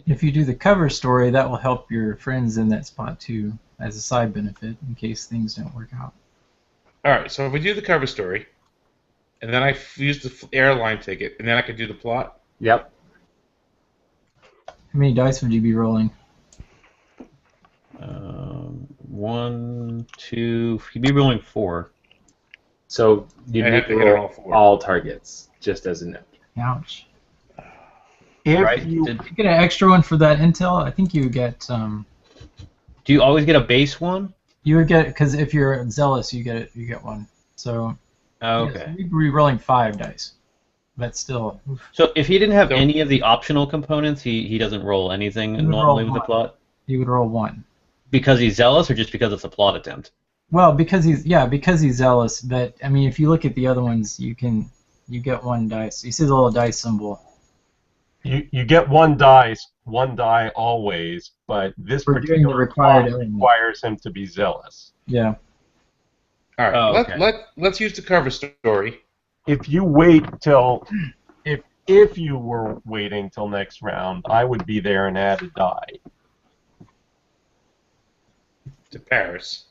If you do the cover story, that will help your friends in that spot too, as a side benefit in case things don't work out. All right. So if we do the cover story, and then I use the airline ticket, and then I can do the plot. Yep. How many dice would you be rolling? 1, 2. He'd be rolling 4. So you I need have to to hit on roll all 4. all targets, just as a note. Ouch. If Right? you You get an extra one for that intel. I think you get Do you always get a base one? You would get, because if you're zealous, you get one. So Oh, yes, okay. we'd be rolling 5 dice, but still, So if he didn't have So- any of the optional components, he doesn't roll anything He would normally roll with the one. plot? you would roll 1. Because he's zealous, or just because it's a plot attempt? Well, because he's zealous. But I mean, if you look at the other ones, you get 1 dice. You see the little dice symbol. You get one die always, but this We're doing the particular required plot element. requires him to be zealous. Yeah. All right. Oh, okay. Let's use the cover story. If you wait till if you were waiting till next round, I would be there and add a die. To Paris.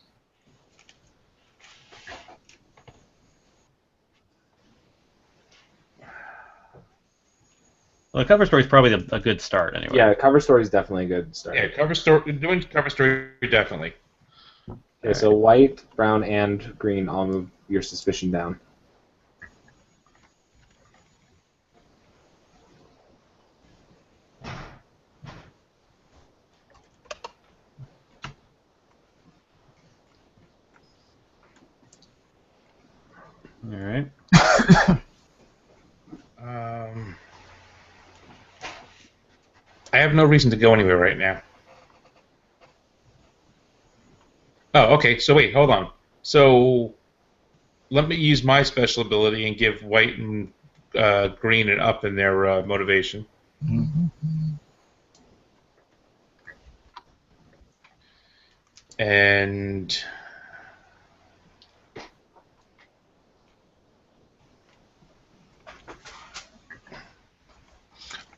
Well, the cover story is probably a good start, anyway. Yeah, cover story is definitely a good start. Yeah, cover story. Doing cover story definitely. Okay, so white, brown, and green all move your suspicion down. All right. I have no reason to go anywhere right now. Oh, okay. So wait, hold on. So let me use my special ability and give white and green an up in their motivation. And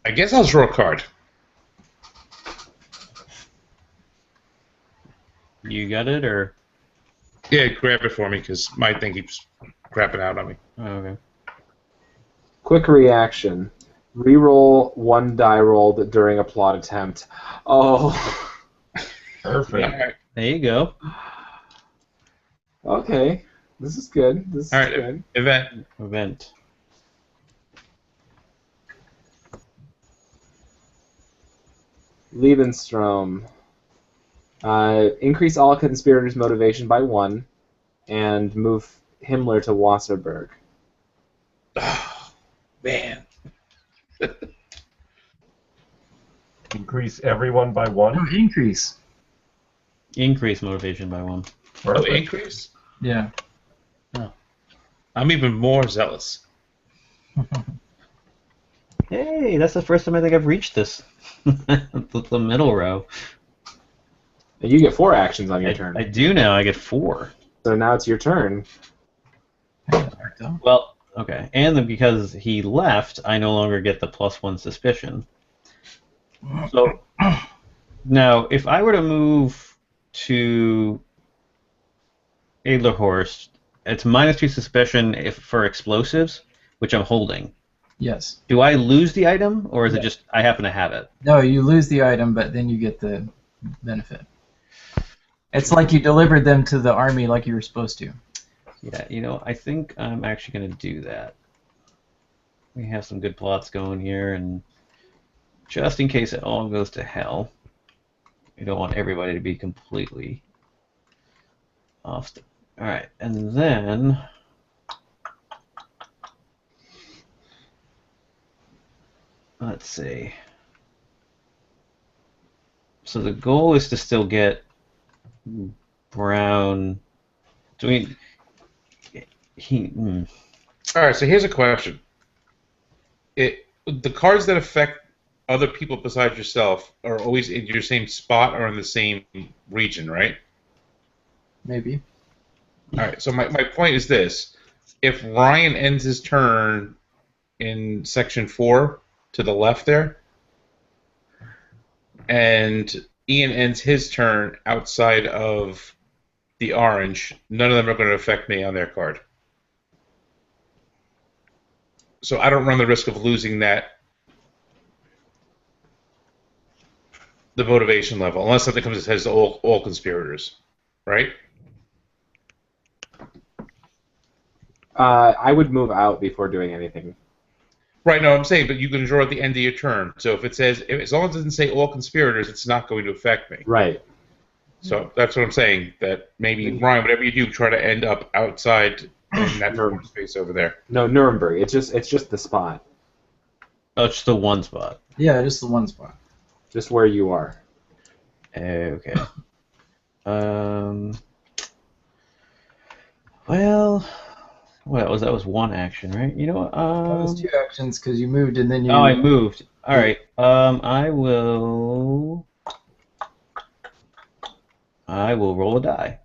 I guess I'll draw a card. You got it, or? Yeah, grab it for me because my thing keeps crapping out on me. Oh, okay. Quick reaction. Reroll 1 die rolled during a plot attempt. Oh. Perfect. All right. There you go. Okay. This is good. This is All right. good. Event. Lebensstrom. Increase all conspirators' motivation by 1, and move Himmler to Wasserburg. Oh, man. Increase everyone by 1. No, increase. Increase motivation by 1. Oh, Perfect. increase? Yeah. I'm even more zealous. Hey, that's the first time I think I've reached this. the middle row. And you get 4 actions on your turn. I do now. I get 4. So now it's your turn. Well, okay. And then because he left, I no longer get the +1 suspicion. So now, if I were to move to Adlerhorst, it's -2 suspicion for explosives, which I'm holding. Yes. Do I lose the item, or is it Yeah. just I happen to have it? No, you lose the item, but then you get the benefit. It's like you delivered them to the army like you were supposed to. Yeah, I think I'm actually going to do that. We have some good plots going here, and just in case it all goes to hell, we don't want everybody to be completely off. All right, and then let's see. So the goal is to still get Brown. Do we? All right, so here's a question. The cards that affect other people besides yourself are always in your same spot or in the same region, right? Maybe. All right, so my point is this. If Ryan ends his turn in section 4 to the left there, and Ian ends his turn outside of the orange, none of them are going to affect me on their card. So I don't run the risk of losing the motivation level, unless something comes that says all conspirators, right? I would move out before doing anything. Right, no, I'm saying, but you can draw at the end of your turn. So if it says, as long as it doesn't say all conspirators, it's not going to affect me. Right. So that's what I'm saying. That maybe Ryan, whatever you do, try to end up outside in that corner space over there. No, Nuremberg. It's just the spot. Oh, it's just the one spot. Yeah, just the one spot. Just where you are. Okay. Well, that was one action, right? You know what? That was 2 actions because you moved and then you. Oh, I moved. All right. I will roll a die.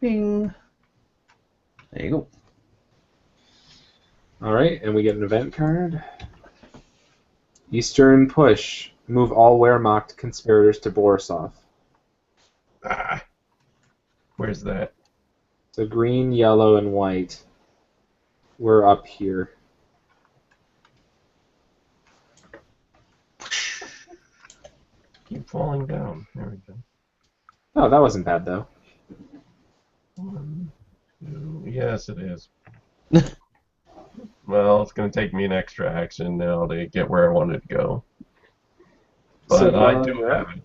Bing. There you go. All right, and we get an event card. Eastern Push. Move all Wehrmacht conspirators to Borisov. Ah, where's that? So green, yellow, and white. We're up here. Keep falling down. There we go. Oh, that wasn't bad though. 1, 2. Yes, it is. Well, it's going to take me an extra action now to get where I wanted to go. But So, I do have it.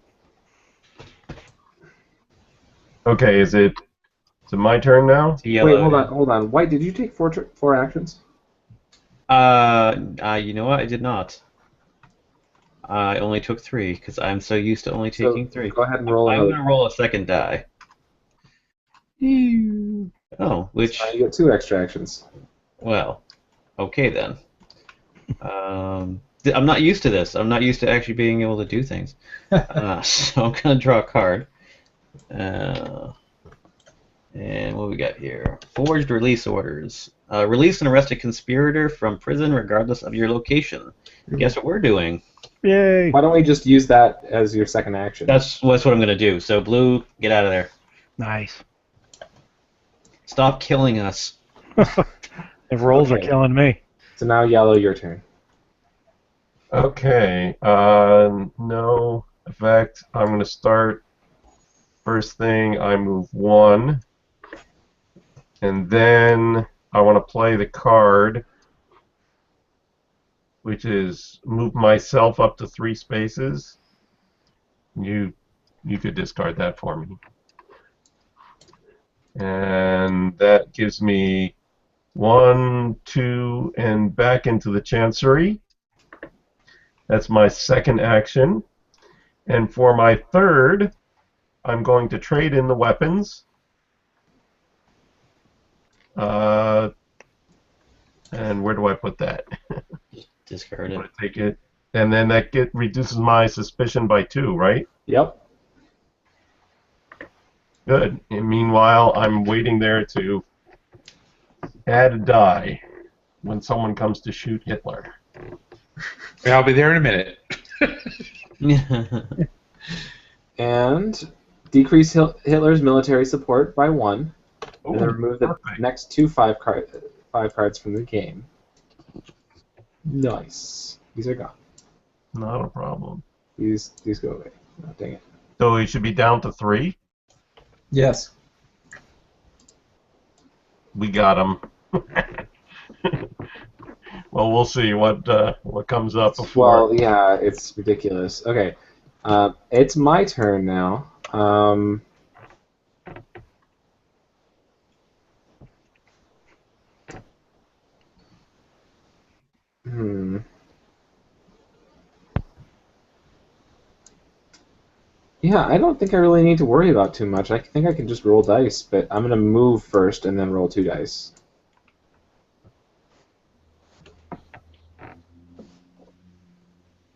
Okay, is it my turn now? Wait, hold on. White, did you take 4 actions? You know what? I did not. I only took 3 because I'm so used to only taking 3. Go ahead and roll. I'm gonna roll a second die. Oh, which? So you get 2 extra actions. Well, okay then. I'm not used to this. I'm not used to actually being able to do things. So I'm gonna draw a card. And what we got here? Forged release orders. Release an arrested conspirator from prison regardless of your location. Guess what we're doing? Yay! Why don't we just use that as your second action? That's what I'm gonna do. So blue, get out of there. Nice. Stop killing us. The rolls are killing me. So now yellow, your turn. Okay. No effect. I'm going to start. First thing, I move 1. And then I want to play the card, which is move myself up to 3 spaces. You could discard that for me. And that gives me 1, 2, and back into the Chancery. That's my second action. And for my third, I'm going to trade in the weapons. And where do I put that? Discard it. Take it. And then that reduces my suspicion by 2, right? Yep. Good. And meanwhile, I'm waiting there to add a die when someone comes to shoot Hitler. I'll be there in a minute. And decrease Hitler's military support by 1. Ooh, and then remove the perfect. next 2 5 cards from the game. Nice. These are gone. Not a problem. These go away. Oh, dang it. So he should be down to 3. Yes. We got him. Well, we'll see what comes up before. Well, yeah, it's ridiculous. Okay, it's my turn now. Yeah, I don't think I really need to worry about too much. I think I can just roll dice, but I'm going to move first and then roll 2 dice.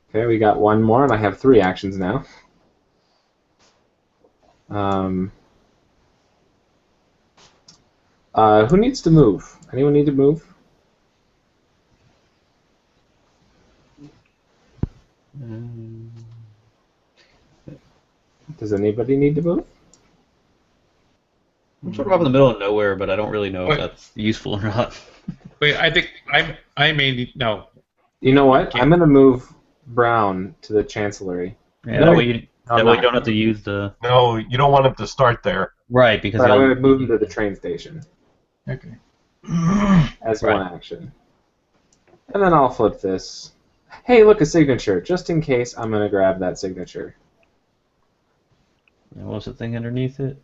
Okay, we got 1 more, and I have 3 actions now. Who needs to move? Anyone need to move? Does anybody need to move? I'm sort of up in the middle of nowhere, but I don't really know if that's useful or not. Wait, I think I may need no. You know what? I'm going to move Brown to the Chancellery. Yeah, that way you don't have to use the... No, you don't want him to start there. Right, because But I'm going to move him to the train station Okay. as one action. And then I'll flip this. Hey, look, a signature. Just in case, I'm going to grab that signature. And what's the thing underneath it?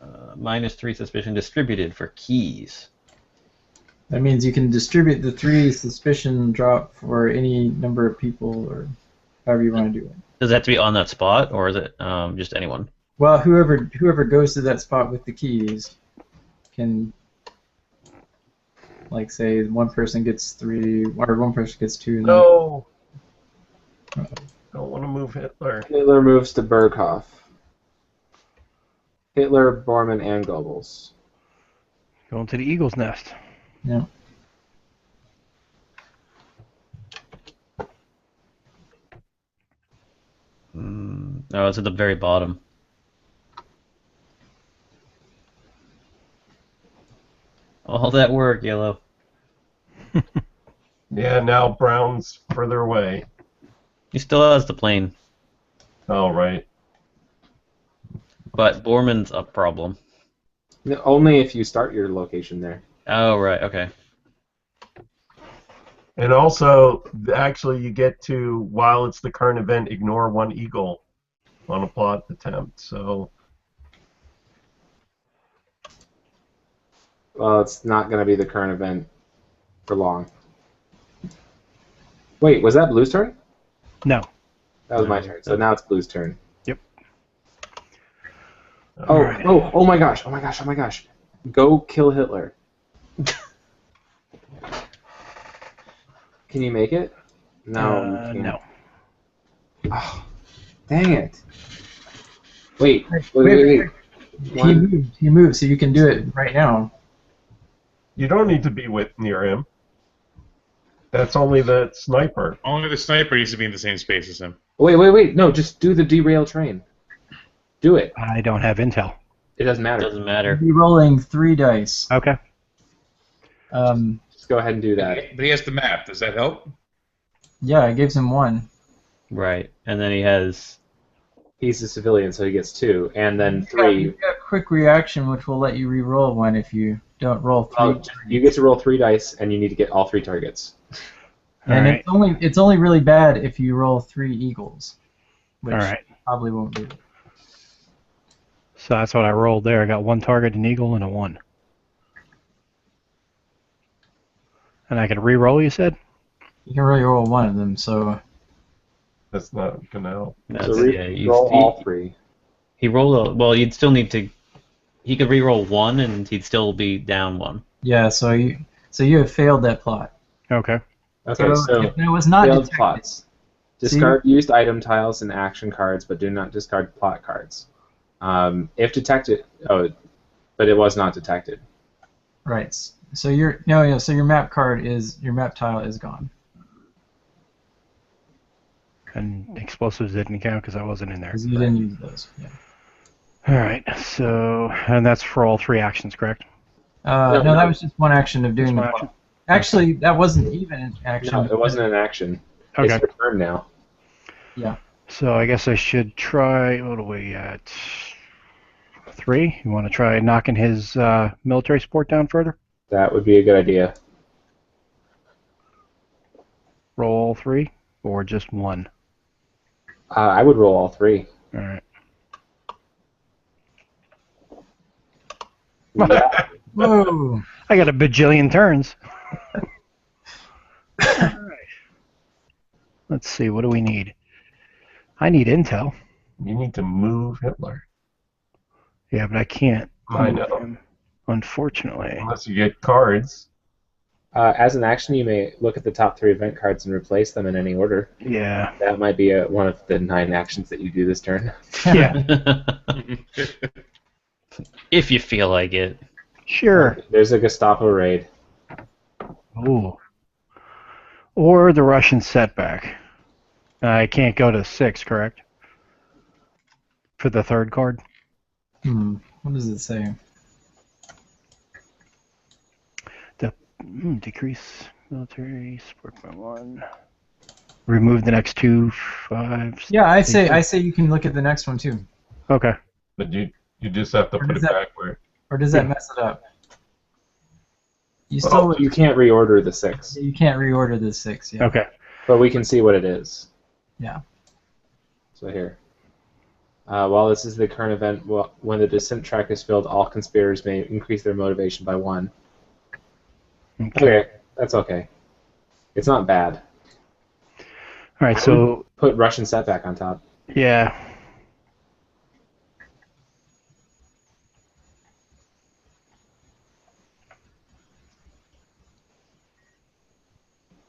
-3 suspicion distributed for keys. That means you can distribute the 3 suspicion drop for any number of people, or however you want to do it. Does it have to be on that spot, or is it just anyone? Well, whoever goes to that spot with the keys can, like, say one person gets 3, or one person gets 2. And No! Don't want to move Hitler. Hitler moves to Berghoff. Hitler, Bormann, and Goebbels. Going to the Eagle's Nest. Yeah. No, it's at the very bottom. All that work, Yellow. Yeah, now Brown's further away. He still has the plane, Oh, right. but Bormann's a problem. No, only if you start your location there. Oh, right, okay. And also, actually, you get to, while it's the current event, ignore 1 eagle on a plot attempt. So, Well, it's not going to be the current event for long. Wait, was that Blue's turn? No. That was my turn. So now it's Blue's turn. Yep. Oh my gosh, oh my gosh, oh my gosh. Go kill Hitler. Can you make it? No, you can't. No. Oh, dang it. Wait. He One- moved, so you can do it right now. you don't need to be near him. That's only the sniper. Only the sniper needs to be in the same space as him. Wait. No, just do the derail train. Do it. I don't have intel. It doesn't matter. Doesn't matter. Be rolling 3 dice. Okay. Just go ahead and do that. But he has the map. Does that help? Yeah, it gives him 1. Right, and then he has... He's a civilian, so he gets 2. And then You 3. got quick reaction, which will let you re-roll 1 if you don't roll 3. Oh, you get to roll 3 dice, and you need to get all 3 targets. And Alright. it's only really bad if you roll 3 eagles, which Alright. probably won't do. So that's what I rolled there. I got 1 target, an eagle, and a 1. And I can re-roll, you said? You can really roll 1 of them, so That's not going to help. So roll all 3. He rolled well, you'd still need to... He could re-roll 1, and he'd still be down 1. yeah, so you have failed that plot. Okay. Okay, so if it was not failed detected, plots. Discard used item tiles and action cards, but do not discard plot cards. If detected, but it was not detected. right? So so your map tile is gone. And explosives didn't count because I wasn't in there. Because you didn't use those. Yeah. Alright, so... And that's for all 3 actions, correct? No, that was just 1 action of doing Just the one plot. action? Actually, that wasn't even an action. No, it wasn't an action. Okay. It's your turn now. Yeah. So I guess I should try... What are we at? 3? You want to try knocking his military support down further? That would be a good idea. Roll all 3? Or just 1? I would roll all 3. Alright. Yeah. Whoa. I got a bajillion turns. Alright. Let's see, what do we need? I need intel. You need to move Hitler. Yeah, but I can't. I know. move him, unfortunately. Unless you get cards. As an action, you may look at the top 3 event cards and replace them in any order. Yeah. That might be one of the 9 actions that you do this turn. Yeah. If you feel like it. Sure. There's a Gestapo raid. Ooh. Or the Russian setback. I can't go to 6, correct? For the 3rd card? What does it say? Decrease military support by 1. Remove the next 2, 5. Yeah, I say you can look at the next one too. Okay. But you just have to Or put does it that- back where... Or does that mess it up? You still You can't reorder the 6, you can't reorder the 6. Yeah. Okay. but we can see what it is. Yeah. So here. While this is the current event, when the descent track is filled, all conspirators may increase their motivation by 1. Okay, that's okay. It's not bad. All right, so Put Russian setback on top. yeah.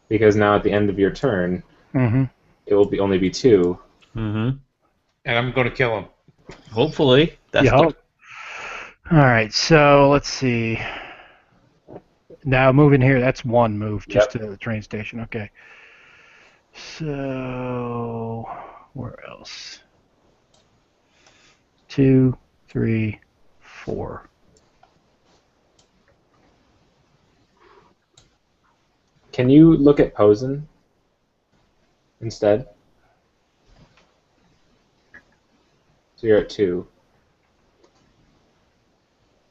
Because now at the end of your turn, Mm-hmm. it will only be 2. Mm-hmm. And I'm going to kill him. Hopefully. That's You hope. All right, so let's see. Now moving here, that's 1 move just to the train station. Okay. So where else? 2, 3, 4. Can you look at Posen instead? So you're at 2.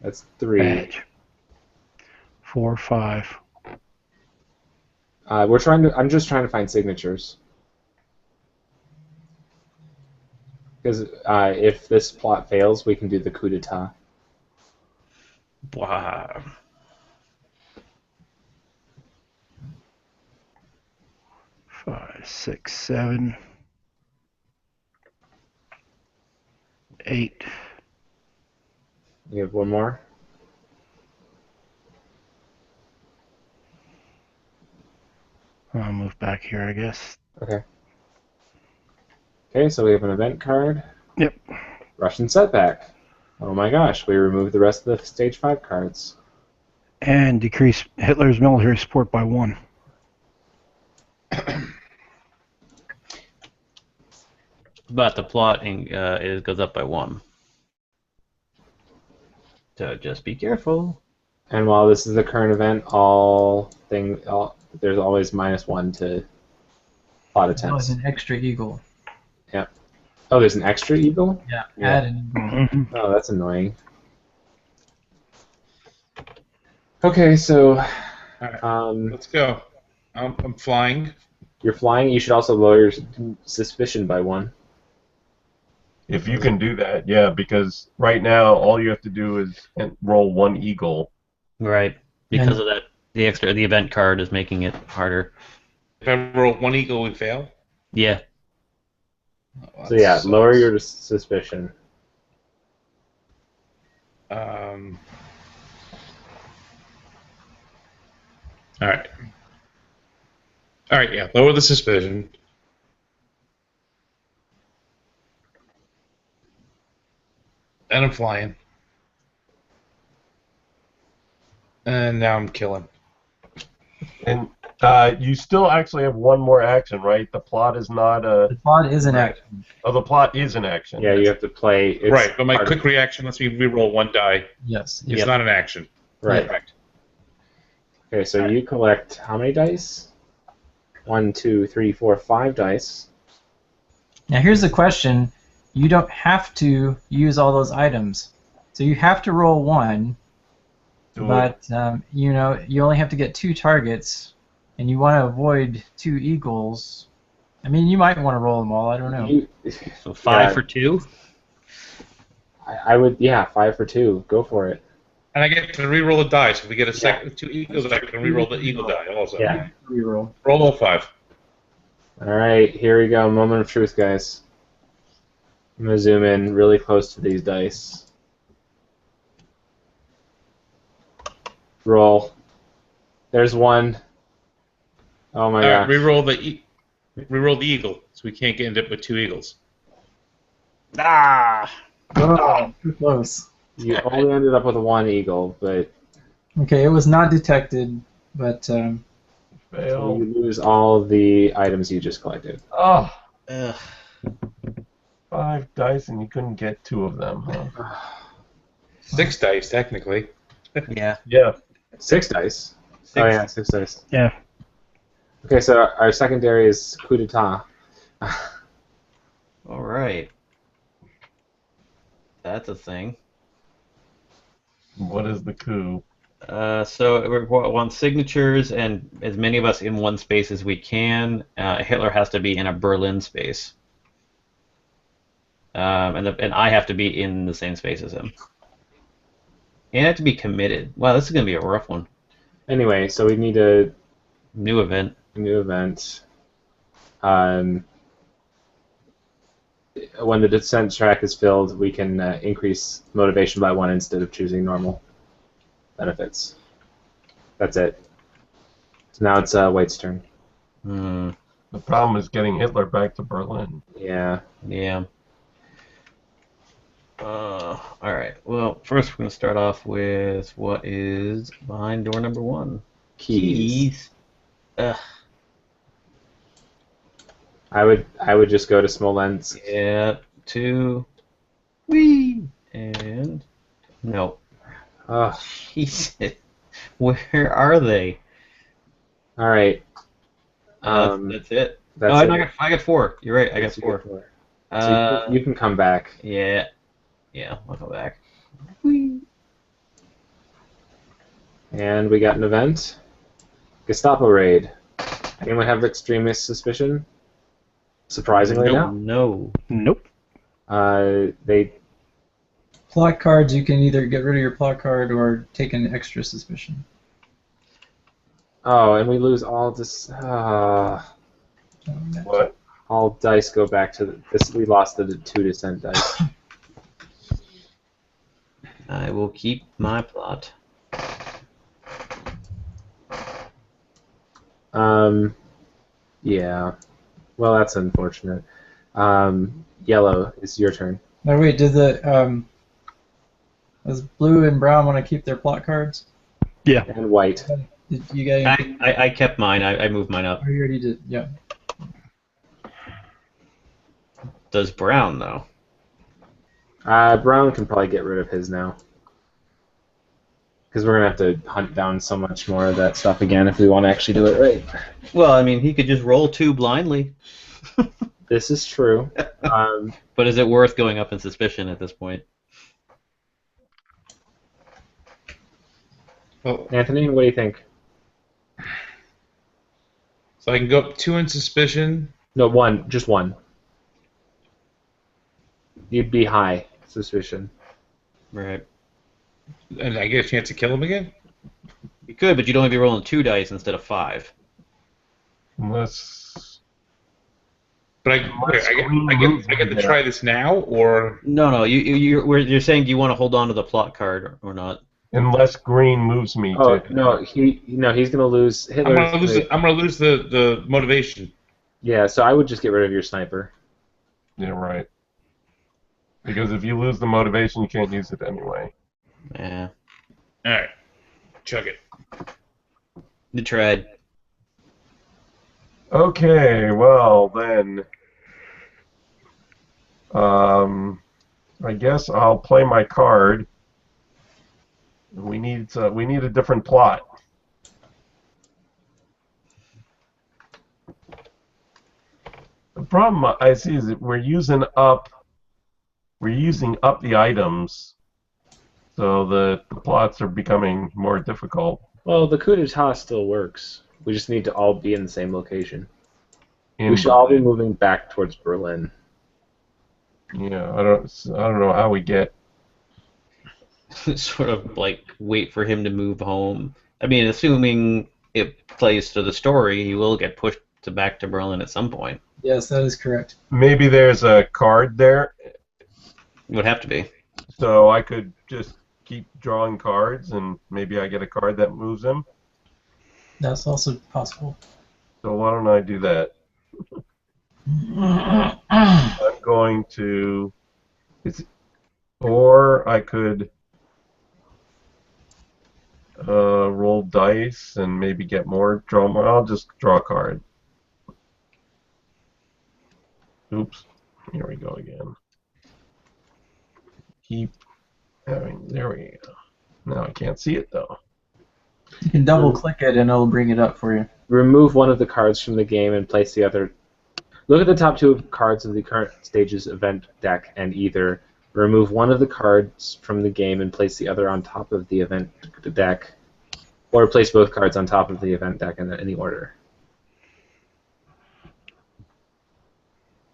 That's 3. Badge. 4, 5. I'm just trying to find signatures. Because if this plot fails, we can do the coup d'etat. Wow. 5, 6, 7, 8. You have one more? I'll move back here, I guess. Okay. Okay, so we have an event card. Yep. Russian setback. Oh my gosh, we removed the rest of the stage 5 cards. And decrease Hitler's military support by 1. But the plot it goes up by 1. So just be careful. And while this is the current event, there's always -1 to plot That was attempts. an extra eagle. Oh, there's an extra eagle? Yeah. Yeah. Add an eagle. Mm-hmm. Oh, that's annoying. Okay, so Let's go. I'm flying. you're flying. You should also lower your suspicion by 1. If you can do that, yeah, because right now all you have to do is roll 1 eagle. Right. Because of that, the event card is making it harder. If I roll 1 eagle, we fail. Yeah. Oh, So that yeah, sucks. lower your suspicion. All right. All right. Yeah. Lower the suspicion. And I'm flying. And now I'm killing. And you still actually have 1 more action, right? The plot is not a. The plot is an action. Oh, the plot is an action. Yeah, you have to play. It's Right. But my part of- quick reaction lets me re-roll 1 die. Yes. It's not an action. Right. Correct. Okay, so you collect how many dice? 1, 2, 3, 4, 5 dice. Now here's the question. You don't have to use all those items. So you have to roll 1, but you only have to get 2 targets, and you want to avoid 2 eagles. I mean, you might want to roll them all. I don't know. So 5 Yeah. for 2? I would, 5 for 2. Go for it. And I get to re-roll a die. So if we get a second 2 eagles, I can re-roll the eagle die also. Yeah. Reroll. Roll all 5. All right, here we go. Moment of truth, guys. I'm gonna zoom in really close to these dice. Roll. There's 1. Oh my All right. gosh. Re-roll the eagle, so we can't end up with 2 eagles. Ah! Oh, too close. You only ended up with 1 eagle, but Okay, it was not detected, but Fail. you lose all the items you just collected. Oh, Ugh. 5 dice and you couldn't get 2 of them, huh? 6 dice, technically. Yeah. Yeah. 6 dice. 6. Oh yeah, 6 dice. Yeah. Okay, so our secondary is coup d'etat. All right. That's a thing. What is the coup? So we want signatures and as many of us in one space as we can. Hitler has to be in a Berlin space. And I have to be in the same space as him. And I have to be committed. Wow, this is going to be a rough one. Anyway, so we need a New event. new event. When the descent track is filled, we can increase motivation by 1 instead of choosing normal benefits. That's it. So now it's White's turn. Hmm. The problem is getting Hitler back to Berlin. Yeah. Yeah. All right. Well, first we're going to start off with what is behind door number 1. Keys. Ugh. I would just go to Smolensk. Yeah. 2. Whee! And no. Ugh. Jesus. Where are they? All right. That's it. That's No, it. I got 4. You're right. I got That's a good 4. So you can come back. Yeah. Yeah, I'll come back. And we got an event. Gestapo raid. Anyone have extremist suspicion? Surprisingly, No. Nope. they Plot cards, you can either get rid of your plot card or take an extra suspicion. and we lose all this. What? All dice go back to this. We lost the 2 descent dice. I will keep my plot. Yeah. Well, that's unfortunate. Yellow, it's your turn. Now wait, does blue and brown want to keep their plot cards? Yeah. And white. Did you guys? I kept mine. I moved mine up. Oh, you already did. Yeah. Does brown though? Brown can probably get rid of his now. Because we're going to have to hunt down so much more of that stuff again if we want to actually do it right. Well, I mean, he could just roll 2 blindly. This is true. But is it worth going up in suspicion at this point? Well, Anthony, what do you think? so I can go up 2 in suspicion. No, 1. Just 1. You'd be high suspicion. Right. And I get a chance to kill him again? You could, but you'd only be rolling 2 dice instead of 5. Unless. But I get to try this now, or No. You're saying, do you want to hold on to the plot card or not? Unless green moves me Oh to. no, he's gonna lose Hitler. I'm gonna lose the motivation. Yeah, so I would just get rid of your sniper. Yeah, right. Because if you lose the motivation, you can't use it anyway. Yeah. All right, chug it. You tried. Okay, well then. I guess I'll play my card. We need a different plot. The problem I see is that we're using up the items, so the plots are becoming more difficult. Well, the coup d'etat still works. We just need to all be in the same location. in We should all be Berlin. moving back towards Berlin. Yeah, I don't know how we get. Sort of like wait for him to move home. I mean, assuming it plays to the story, he will get pushed back to Berlin at some point. Yes, that is correct. Maybe there's a card there, It would have to be. so I could just keep drawing cards, and maybe I get a card that moves him. That's also possible. So why don't I do that? I'm going to. Or I could roll dice and maybe get more. Draw more. I'll just draw a card. Oops. Here we go again. Keep having. There we go. Now I can't see it though. You can double click it and it'll bring it up for you. Remove one of the cards from the game and place the other. Look at the top 2 cards of the current stage's event deck and either remove one of the cards from the game and place the other on top of the event deck, Or place both cards on top of the event deck in any order.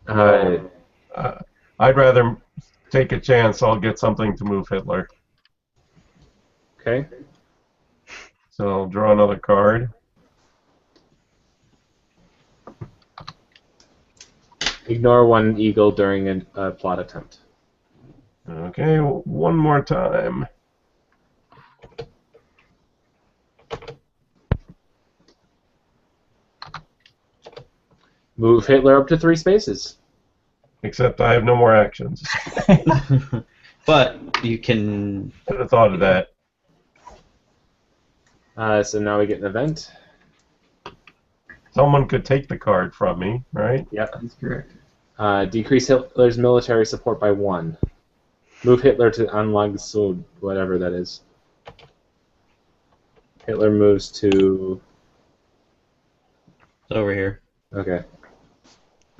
I'd rather take a chance. I'll get something to move Hitler. Okay. So I'll draw another card. Ignore one eagle during a plot attempt. Okay, one more time. Move Hitler up to 3 spaces. Except I have no more actions. But you can. Should have thought of that. So now we get an event. Someone could take the card from me, right? Yep. That's correct. Decrease Hitler's military support by 1. Move Hitler to Anlag Sud, whatever that is. Hitler moves to... It's over here. Okay.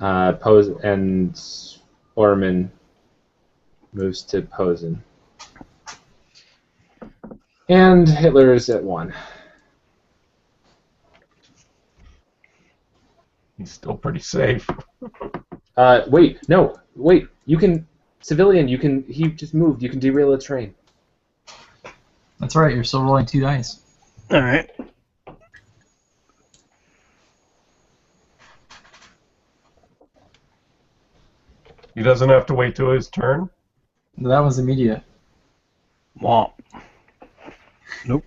Pose and Orman moves to Posen. And Hitler is at 1. He's still pretty safe. Wait, no, wait. You can... Civilian, you can... He just moved. You can derail a train. That's right, you're still rolling 2 dice. All right. He doesn't have to wait till his turn. That was immediate. Womp. Nope.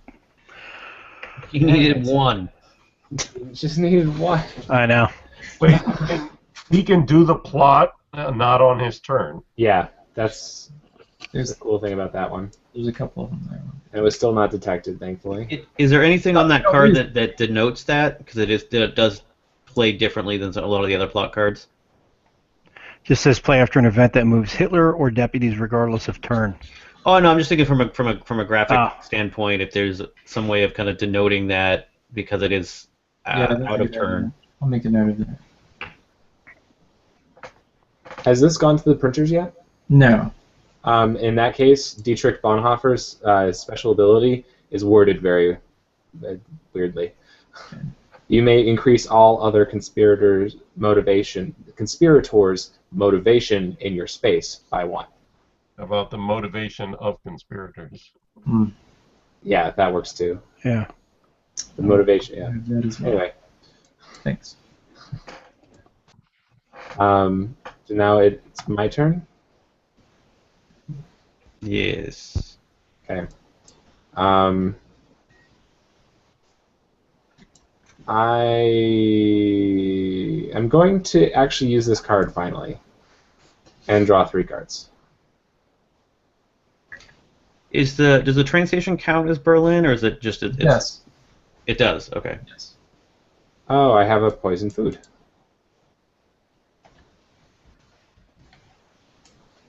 You needed 1. Just needed 1. I know. Wait, he can do the plot not on his turn. Yeah, that's There's the cool thing about that one. there's a couple of them there. And it was still not detected, thankfully. Is there anything on that card that denotes that? Because it does play differently than a lot of the other plot cards. Just says play after an event that moves Hitler or deputies regardless of turn. Oh no, I'm just thinking from a graphic Ah. standpoint. If there's some way of kind of denoting that because it is out of turn. I'll make a note of that. Has this gone to the printers yet? No. In that case, Dietrich Bonhoeffer's special ability is worded very weirdly. You may increase all other conspirators' motivation in your space by 1. About the motivation of conspirators. Yeah, that works too. Yeah. The motivation, I yeah. have that as well. Anyway, Thanks. so now it's my turn. Yes. Okay. I am going to actually use this card finally and draw 3 cards. Does the train station count as Berlin, or is it just Yes. It does. Okay. Yes. Oh, I have a poison food.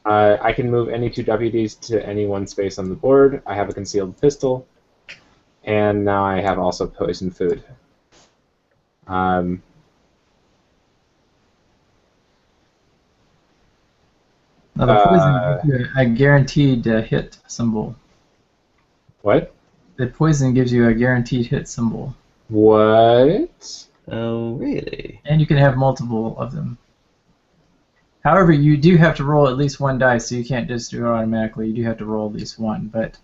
I can move any 2 WDs to any 1 space on the board. I have a concealed pistol, and now I have also poison food. Now the poison gives you a guaranteed hit symbol. What? The poison gives you a guaranteed hit symbol. What? Oh, really? And you can have multiple of them. However, you do have to roll at least 1 dice, so you can't just do it automatically. You do have to roll at least 1, but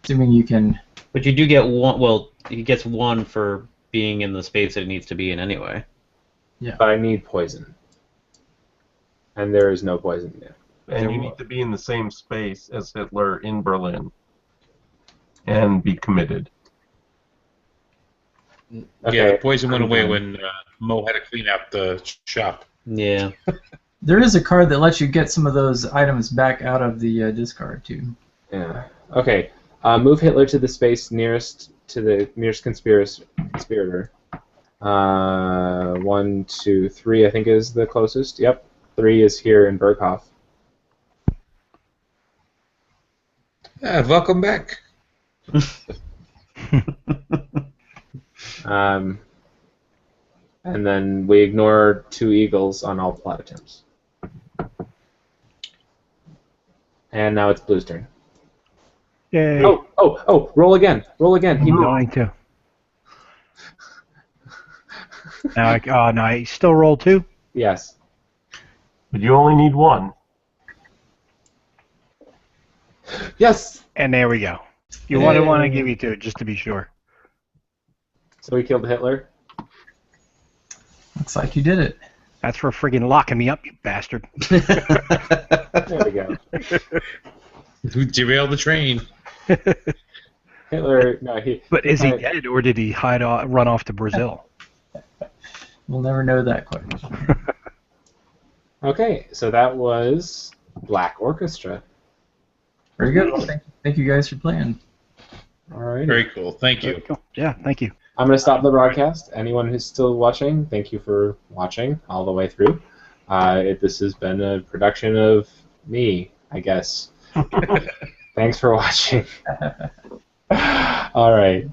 assuming you can... But you do get 1. Well, he gets 1 for being in the space that it needs to be in anyway. Yeah. But I need poison. And there is no poison yet. And you need to be in the same space as Hitler in Berlin. And be committed. Okay. Yeah, the poison went away when Mo had to clean out the shop. Yeah. There is a card that lets you get some of those items back out of the discard, too. Yeah. Okay. Move Hitler to the space nearest to the nearest conspirator. 1, 2, 3, I think is the closest. Yep. 3 is here in Berghoff. Welcome back. And then we ignore 2 eagles on all plot attempts. And now it's Blue's turn. Yay. Oh! Roll again! Roll again! I'm going to. Now I still roll 2? Yes. But you only need 1. Yes. And there we go. You want to give you 2 just to be sure. So we killed Hitler. Looks like you did it. That's for friggin' locking me up, you bastard. There we go. Who derailed the train? Hitler. No, he. But is he dead, or did he run off to Brazil? We'll never know that question. Okay, so that was Black Orchestra. Very good. Thank you guys for playing. All right. Very cool. Thank you. Cool. Yeah, thank you. I'm going to stop the broadcast. Anyone who's still watching, thank you for watching all the way through. This has been a production of me, I guess. Thanks for watching. All right.